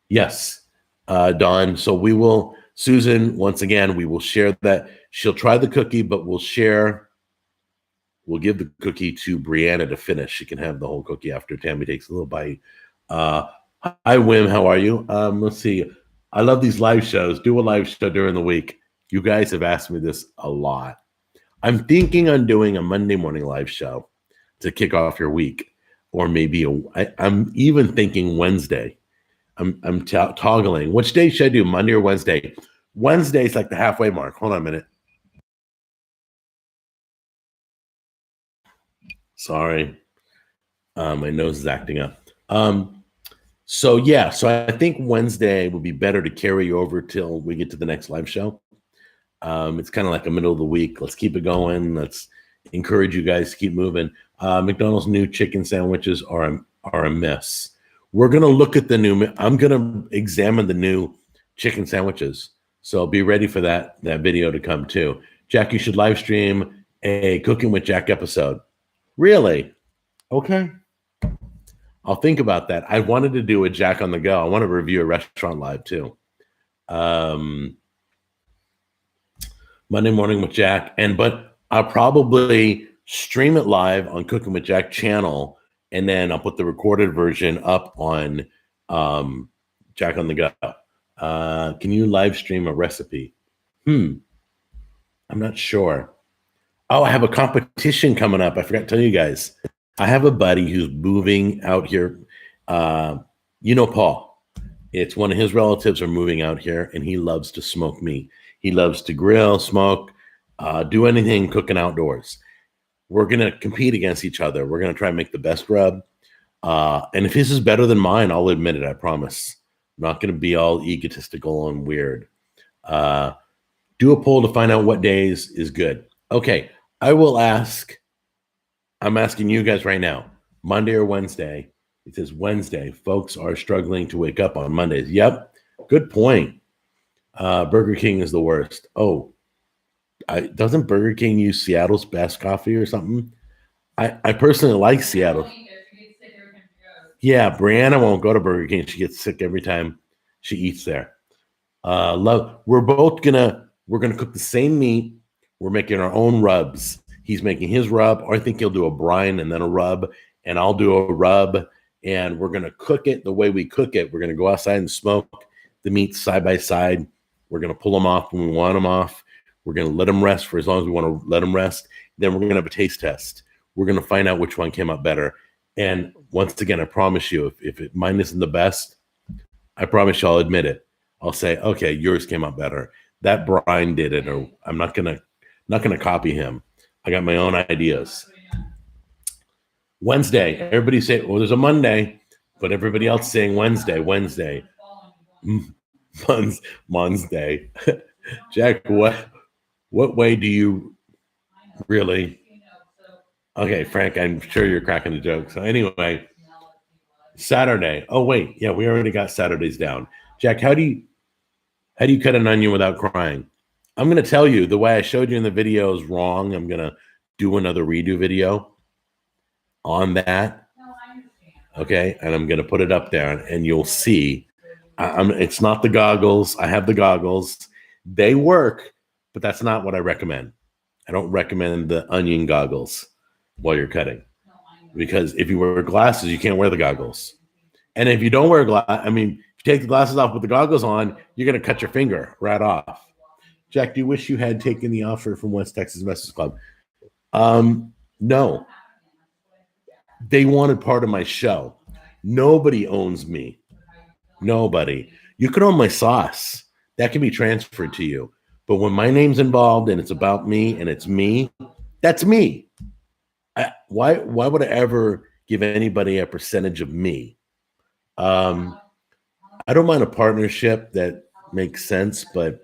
Yes, Dawn. So we will, Susan, once again, we will share that. She'll try the cookie, but we'll give the cookie to Brianna to finish. She can have the whole cookie after Tammy takes a little bite. Hi, Wim. How are you? Let's see. I love these live shows. Do a live show during the week. You guys have asked me this a lot. I'm thinking on doing a Monday morning live show to kick off your week. Or maybe I'm even thinking Wednesday. I'm toggling. Which day should I do, Monday or Wednesday? Wednesday's like the halfway mark. Hold on a minute. Sorry. My nose is acting up. So I think Wednesday would be better to carry over till we get to the next live show. It's kind of like a middle of the week. Let's keep it going. Let's encourage you guys to keep moving. McDonald's new chicken sandwiches are a mess. We're going to look at I'm going to examine the new chicken sandwiches. So be ready for that video to come too. Jack, you should live stream a Cooking with Jack episode. Really? Okay. I'll think about that. I wanted to do a Jack on the Go. I want to review a restaurant live too. Monday morning with Jack, but I'll probably stream it live on Cooking with Jack channel, and then I'll put the recorded version up on Jack on the Go. Can you live stream a recipe? I'm not sure. Oh, I have a competition coming up. I forgot to tell you guys. I have a buddy who's moving out here. Paul. It's one of his relatives are moving out here, and he loves to smoke meat. He loves to grill, smoke, do anything cooking outdoors. We're going to compete against each other. We're going to try and make the best rub. And if his is better than mine, I'll admit it. I promise. I'm not going to be all egotistical and weird. Do a poll to find out what days is good. Okay, I will ask. I'm asking you guys right now, Monday or Wednesday. It says Wednesday. Folks are struggling to wake up on Mondays. Yep, good point. Burger King is the worst. Oh, doesn't Burger King use Seattle's best coffee or something? I personally like Seattle. Yeah, Brianna won't go to Burger King. She gets sick every time she eats there. We're gonna cook the same meat. We're making our own rubs. He's making his rub, or I think he'll do a brine and then a rub, and I'll do a rub, and we're gonna cook it the way we cook it. We're gonna go outside and smoke the meat side by side. We're gonna pull them off when we want them off. We're gonna let them rest for as long as we want to let them rest. Then we're gonna have a taste test. We're gonna find out which one came out better. And once again, I promise you, if mine isn't the best, I promise you I'll admit it. I'll say, okay, yours came out better. That Brian did it, or I'm not gonna copy him. I got my own ideas. Wednesday, everybody say, well, there's a Monday, but everybody else saying Wednesday. Monday. Jack, what way do you really? Okay, Frank, I'm sure you're cracking the joke. So anyway, Saturday. Oh wait, yeah, we already got Saturdays down. Jack, how do you cut an onion without crying? I'm going to tell you the way I showed you in the video is wrong. I'm going to do another redo video on that. Okay, and I'm going to put it up there, and you'll see. It's not the goggles. I have the goggles. They work, but that's not what I recommend. I don't recommend the onion goggles while you're cutting, because if you wear glasses, you can't wear the goggles. And if you don't wear if you take the glasses off with the goggles on, you're going to cut your finger right off. Jack, do you wish you had taken the offer from West Texas Message Club? No. They wanted part of my show. Nobody owns me. Nobody. You can own my sauce. That can be transferred to you. But when my name's involved and it's about me and it's me, that's me. Why would I ever give anybody a percentage of me? I don't mind a partnership that makes sense, but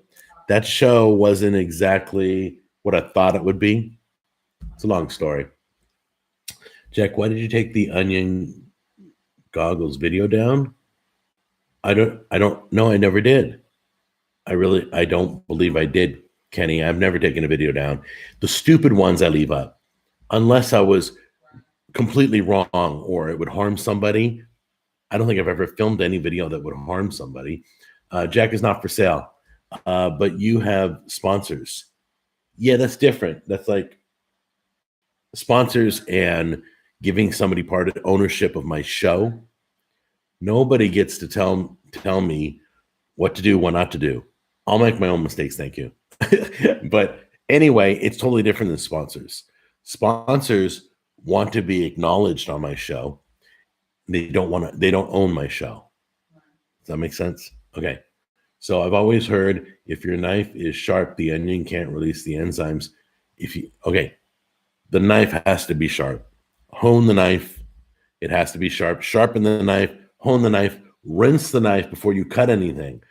that show wasn't exactly what I thought it would be. It's a long story. Jack, why did you take the onion goggles video down? I don't know. I never did. I don't believe I did, Kenny. I've never taken a video down. The stupid ones I leave up, unless I was completely wrong or it would harm somebody. I don't think I've ever filmed any video that would harm somebody. Jack is not for sale, but you have sponsors. Yeah, that's different. That's like sponsors and giving somebody part of ownership of my show. Nobody gets to tell me what to do, what not to do. I'll make my own mistakes, thank you. But anyway, it's totally different than sponsors. Sponsors want to be acknowledged on my show. They don't own my show. Does that make sense? Okay. So I've always heard if your knife is sharp, the onion can't release the enzymes. The knife has to be sharp. Hone the knife. It has to be sharp. Sharpen the knife, hone the knife, rinse the knife before you cut anything.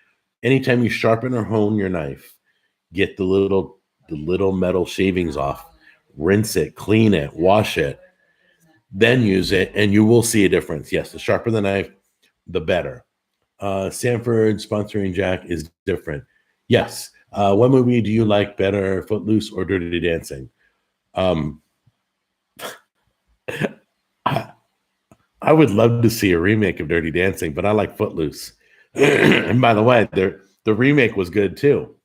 Anytime you sharpen or hone your knife, get the little metal shavings off, rinse it, clean it, wash it, then use it, and you will see a difference. Yes, the sharper the knife, the better. Sanford sponsoring Jack is different. Yes. What movie do you like better, Footloose or Dirty Dancing? I I would love to see a remake of Dirty Dancing, but I like Footloose. And by the way, the remake was good too.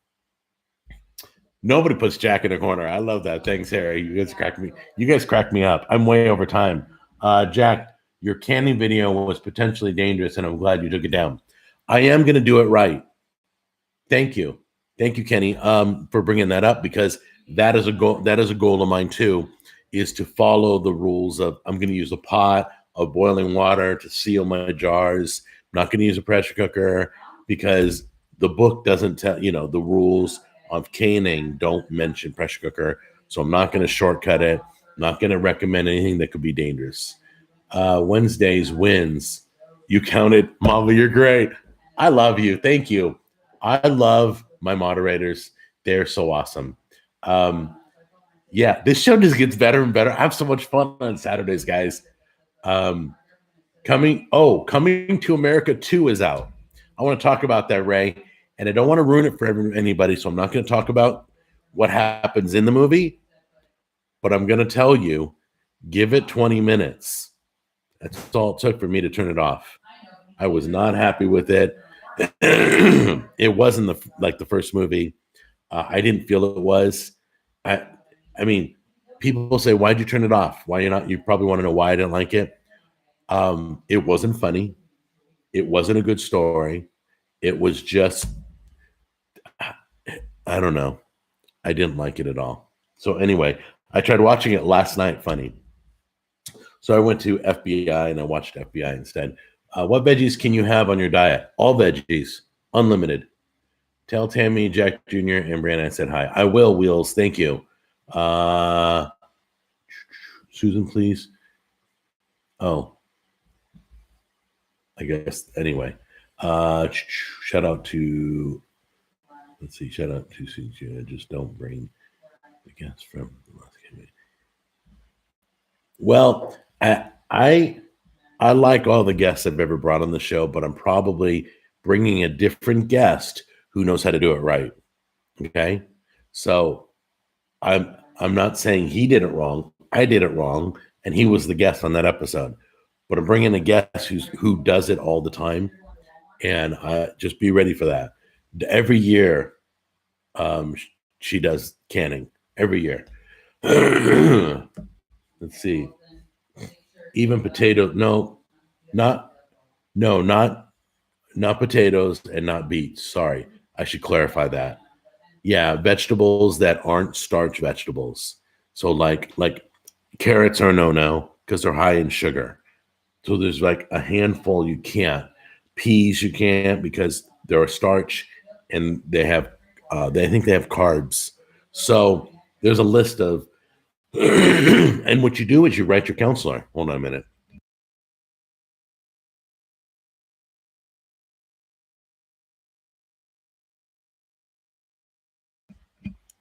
Nobody puts Jack in a corner. I love that. Thanks, Harry. You guys crack me. You guys crack me up. I'm way over time. Jack, your canning video was potentially dangerous, and I'm glad you took it down. I am going to do it right. Thank you, Kenny, for bringing that up, because that is a goal. That is a goal of mine too, is to follow the rules of I'm going to use a pot of boiling water to seal my jars. I'm not going to use a pressure cooker because the book doesn't tell the rules of canning don't mention pressure cooker. So I'm not going to shortcut it. I'm not going to recommend anything that could be dangerous. Wednesdays wins. You counted, Mama. You're great. I love you. Thank you. I love my moderators. They're so awesome. Yeah, this show just gets better and better. I have so much fun on Saturdays, guys. Coming to America 2 is out. I want to talk about that, Ray, and I don't want to ruin it for anybody, so I'm not going to talk about what happens in the movie, but I'm going to tell you, give it 20 minutes. That's all it took for me to turn it off. I was not happy with it. It wasn't the first movie. I didn't feel it was. I mean, people say, why'd you turn it off? Why you're not? You probably want to know why I didn't like it. It wasn't funny. It wasn't a good story. It was just, I don't know. I didn't like it at all. So anyway, I tried watching it last night. Funny. So I went to FBI and I watched FBI instead. What veggies can you have on your diet? All veggies, unlimited. Tell Tammy, Jack Jr., and Brianna I said hi. I will, Wheels. Thank you. Susan, please. Oh, I guess. Anyway, shout out to, let's see, shout out to Susan. Just don't bring the guest from the last committee. Well, I like all the guests I've ever brought on the show, but I'm probably bringing a different guest who knows how to do it right. Okay, so I'm not saying he did it wrong. I did it wrong, and he was the guest on that episode. But I'm bringing a guest who does it all the time, and just be ready for that. Every year, she does canning every year. Let's see. Even potatoes. Not potatoes and not beets. Sorry, I should clarify that. Yeah, vegetables that aren't starch vegetables. So like carrots are no because they're high in sugar. So there's like a handful you can't. Peas you can't because they're a starch and they have I think they have carbs. So there's a list of and what you do is you write your counselor. Hold on a minute.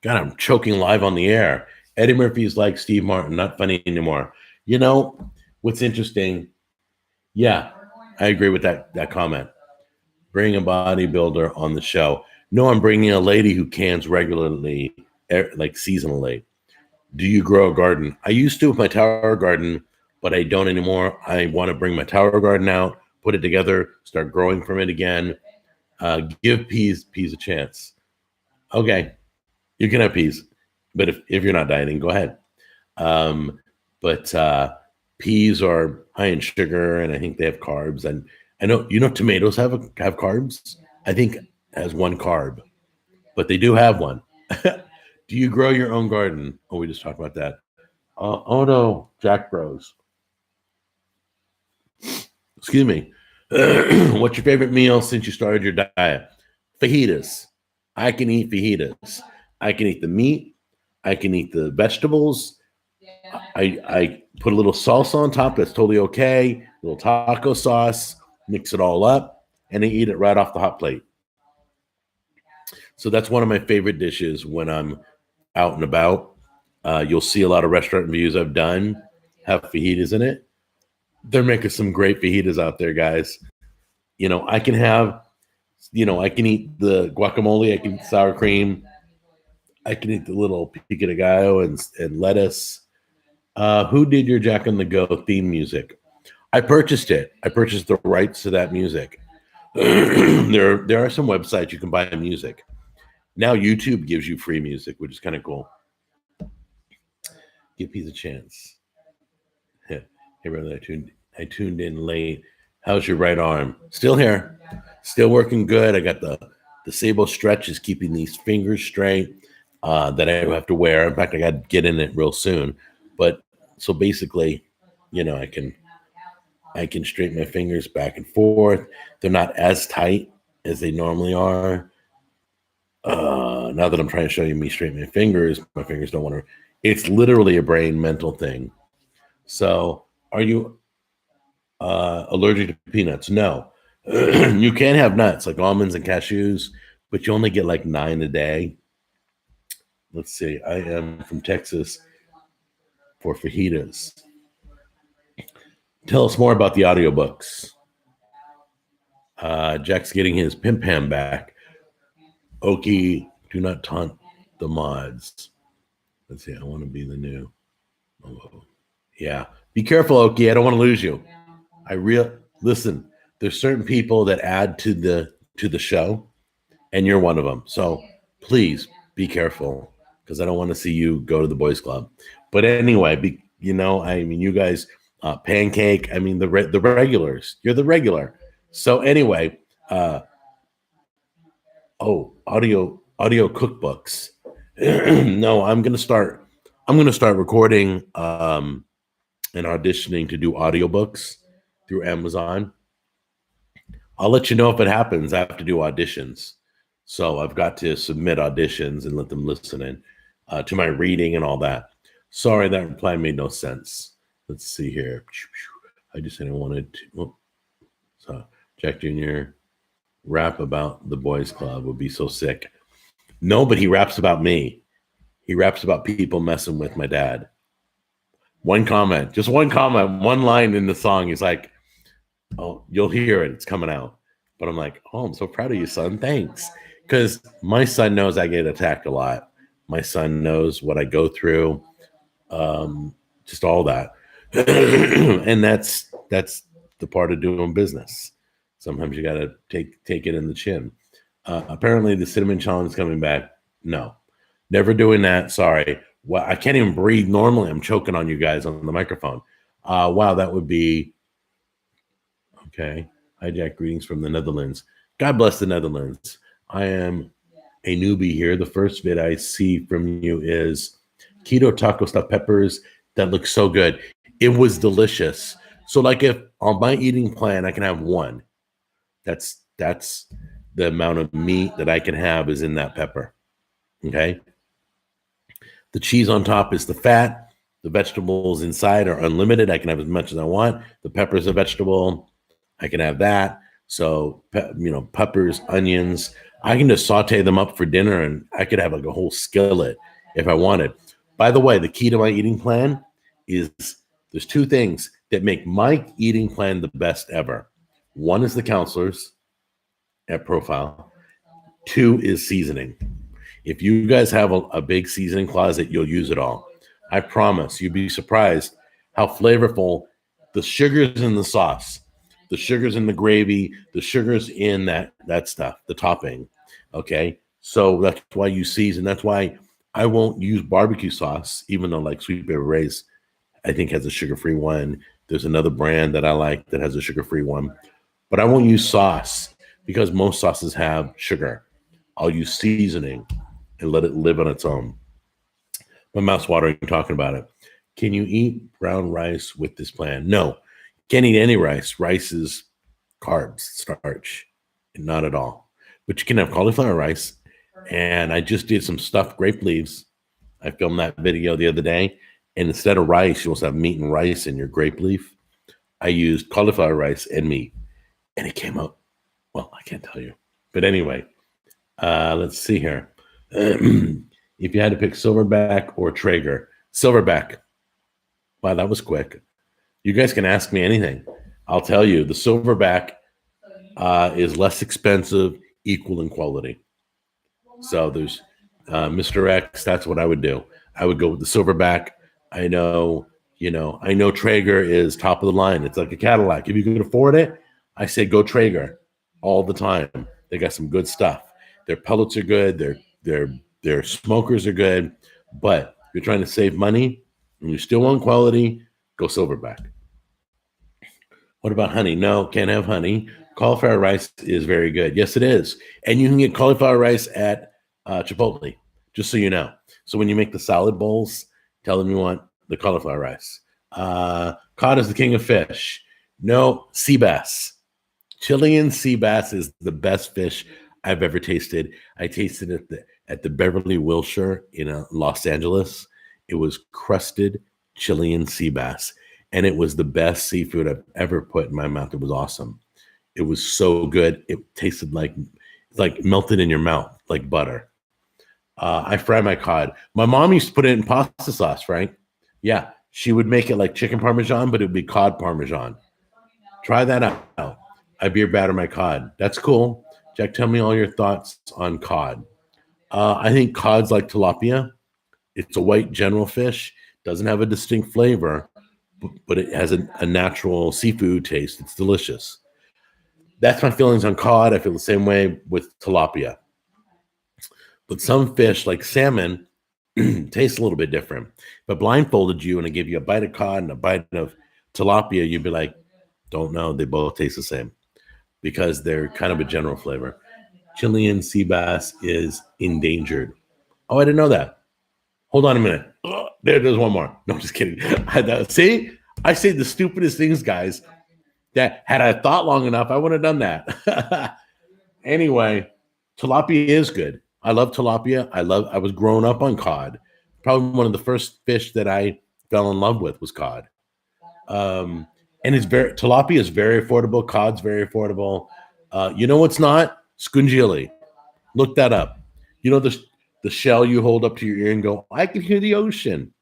God, I'm choking live on the air. Eddie Murphy's like Steve Martin, not funny anymore. You know, what's interesting? Yeah, I agree with that comment. Bring a bodybuilder on the show. No, I'm bringing a lady who cans regularly, like seasonally. Do you grow a garden? I used to with my tower garden, but I don't anymore. I want to bring my tower garden out, put it together, start growing from it again. Give peas a chance. Okay, you can have peas, but if you're not dieting, go ahead. But peas are high in sugar, and I think they have carbs. And I know tomatoes have carbs. I think has one carb, but they do have one. Do you grow your own garden? Oh, we just talked about that. Oh no, Jack Bros. Excuse me. What's your favorite meal since you started your diet? Fajitas. I can eat fajitas. I can eat the meat. I can eat the vegetables. I put a little salsa on top. That's totally okay. A little taco sauce. Mix it all up, and I eat it right off the hot plate. So that's one of my favorite dishes when I'm out and about. You'll see a lot of restaurant reviews I've done have fajitas in it. They're making some great fajitas out there, guys. I can have, I can eat the guacamole. I can eat sour cream. I can eat the little pico de gallo and lettuce. Who did your Jack on the Go theme music? I purchased it. I purchased the rights to that music. There are some websites you can buy music. Now YouTube gives you free music, which is kind of cool. Give Peace a chance. Hey brother, I tuned in late. How's your right arm? Still here. Still working good. I got the Sable stretch is keeping these fingers straight that I have to wear. In fact, I got to get in it real soon. But so basically, I can straighten my fingers back and forth. They're not as tight as they normally are. Now that I'm trying to show you me straighten my fingers don't want to. It's literally a brain mental thing. So, are you allergic to peanuts? No. You can have nuts like almonds and cashews, but you only get like 9 a day. Let's see. I am from Texas for fajitas. Tell us more about the audiobooks. Jack's getting his Pimp Ham back. Okie, do not taunt the mods. Let's see. I want to be the new. Oh, yeah. Be careful, Okie. I don't want to lose you. Listen. There's certain people that add to the show, and you're one of them. So please be careful because I don't want to see you go to the boys club. But anyway, you guys, Pancake. I mean the regulars. You're the regular. So anyway, audio cookbooks. No, I'm gonna start recording and auditioning to do audiobooks through Amazon. I'll let you know if it happens. I have to do auditions. So I've got to submit auditions and let them listen in to my reading and all that. Sorry, that reply made no sense. Let's see here. I just said I wanted to. So Jack Jr. rap about the boys club would be so sick. No, but he raps about me. He raps about people messing with my dad. One comment, one line in the song. He's like, oh, you'll hear it. It's coming out. But I'm like, oh, I'm so proud of you, son. Thanks. Because my son knows I get attacked a lot. My son knows what I go through. Just all that. And that's the part of doing business. Sometimes you got to take it in the chin. Apparently the cinnamon challenge is coming back. No, never doing that. Sorry. Well, I can't even breathe normally. I'm choking on you guys on the microphone. Wow, that would be okay. Hi, Jack. Greetings from the Netherlands. God bless the Netherlands. I am a newbie here. The first vid I see from you is keto taco stuffed peppers. That looks so good. It was delicious. So like if on my eating plan, I can have one. That's the amount of meat that I can have is in that pepper. Okay. The cheese on top is the fat. The vegetables inside are unlimited. I can have as much as I want. The pepper is a vegetable. I can have that. So, peppers, onions. I can just saute them up for dinner and I could have like a whole skillet if I wanted. By the way, the key to my eating plan is there's two things that make my eating plan the best ever. One is the counselors at Profile. Two is seasoning. If you guys have a big seasoning closet, you'll use it all. I promise. You'd be surprised how flavorful the sugars in the sauce, the sugars in the gravy, the sugars in that stuff, the topping. Okay. So that's why you season. That's why I won't use barbecue sauce, even though like Sweet Baby Ray's, I think has a sugar-free one. There's another brand that I like that has a sugar-free one, but I won't use sauce because most sauces have sugar. I'll use seasoning and let it live on its own. My mouth's watering talking about it. Can you eat brown rice with this plan? No, can't eat any rice. Rice is carbs, starch, not at all. But you can have cauliflower rice. And I just did some stuffed grape leaves. I filmed that video the other day. And instead of rice, you also have meat and rice in your grape leaf. I used cauliflower rice and meat. And it came out, well, I can't tell you. But anyway, let's see here. If you had to pick Silverback or Traeger, Silverback. Wow, that was quick. You guys can ask me anything. I'll tell you, the Silverback is less expensive, equal in quality. So there's Mr. X, that's what I would do. I would go with the Silverback. I know, I know Traeger is top of the line. It's like a Cadillac. If you can afford it, I say go Traeger all the time. They got some good stuff. Their pellets are good. Their smokers are good. But if you're trying to save money and you still want quality, go Silverback. What about honey? No, can't have honey. Cauliflower rice is very good. Yes, it is. And you can get cauliflower rice at Chipotle, just so you know. So when you make the salad bowls, tell them you want the cauliflower rice. Cod is the king of fish. No, sea bass. Chilean sea bass is the best fish I've ever tasted. I tasted it at the Beverly Wilshire in Los Angeles. It was crusted Chilean sea bass, and it was the best seafood I've ever put in my mouth. It was awesome. It was so good. It tasted like melted in your mouth, like butter. I fry my cod. My mom used to put it in pasta sauce, right? Yeah, she would make it like chicken parmesan, but it would be cod parmesan. Try that out. I beer batter my cod. That's cool. Jack, tell me all your thoughts on cod. I think cod's like tilapia. It's a white general fish. Doesn't have a distinct flavor, but it has a natural seafood taste. It's delicious. That's my feelings on cod. I feel the same way with tilapia. But some fish, like salmon, taste a little bit different. If I blindfolded you and I gave you a bite of cod and a bite of tilapia, you'd be like, don't know. They both taste the same because they're kind of a general flavor. Chilean sea bass is endangered. Oh, I didn't know that. Hold on a minute. Oh, there's one more. No, I'm just kidding. See, I say the stupidest things, guys. That had I thought long enough, I would have done that. Anyway, tilapia is good. I love tilapia. I was growing up on cod. Probably one of the first fish that I fell in love with was cod. Um, and tilapia is very affordable. Cod's very affordable. You know what's not? Scungili. Look that up. You know the shell you hold up to your ear and go, I can hear the ocean.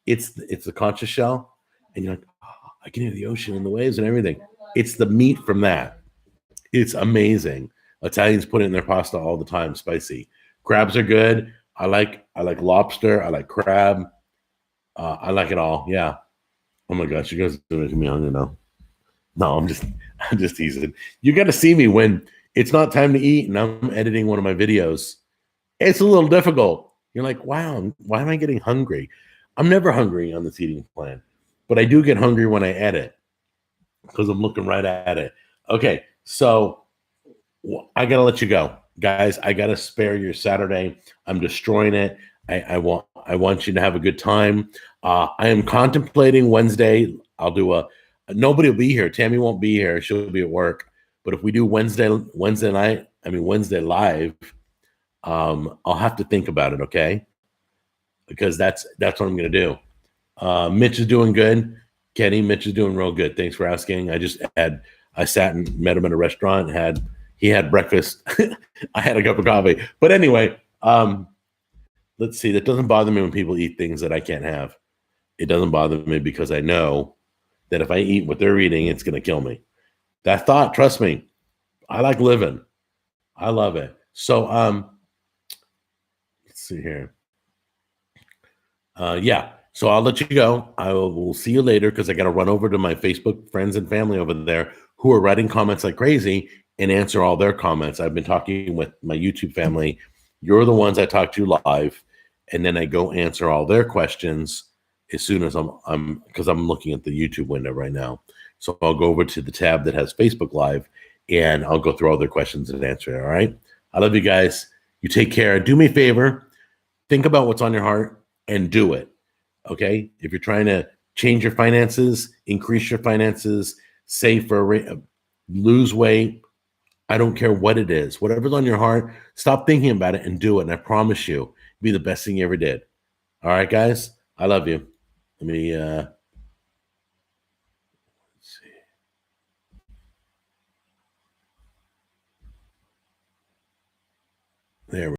It's the concha shell, and you're like, oh, I can hear the ocean and the waves and everything. It's the meat from that. It's amazing. Italians put it in their pasta all the time, spicy. Crabs are good. I like lobster. I like crab. I like it all. Yeah. Oh my gosh, you guys are making me hungry now. No, I'm just teasing. You got to see me when it's not time to eat and I'm editing one of my videos. It's a little difficult. You're like, wow, why am I getting hungry? I'm never hungry on this eating plan, but I do get hungry when I edit because I'm looking right at it. Okay, so I gotta let you go, guys. I gotta spare your Saturday. I'm destroying it. I want you to have a good time. I am contemplating Wednesday. I'll do nobody will be here. Tammy won't be here. She'll be at work. But if we do Wednesday night, Wednesday live, I'll have to think about it, okay? Because that's what I'm gonna do. Mitch is doing good. Kenny, Mitch is doing real good. Thanks for asking. I sat and met him at a restaurant, he had breakfast. I had a cup of coffee. But anyway, let's see. That doesn't bother me when people eat things that I can't have. It doesn't bother me because I know that if I eat what they're eating, it's going to kill me. That thought, trust me, I like living. I love it. So, let's see here. Yeah. So I'll let you go. We'll see you later because I got to run over to my Facebook friends and family over there who are writing comments like crazy and answer all their comments. I've been talking with my YouTube family. You're the ones I talk to live, and then I go answer all their questions as soon as I'm because I'm looking at the YouTube window right now. So I'll go over to the tab that has Facebook Live, and I'll go through all their questions and answer it. All right. I love you guys. You take care. Do me a favor. Think about what's on your heart and do it. Okay. If you're trying to change your finances, increase your finances, save for lose weight, I don't care what it is. Whatever's on your heart, stop thinking about it and do it. And I promise you, it'll be the best thing you ever did. All right, guys. I love you. Let me let's see. There we go.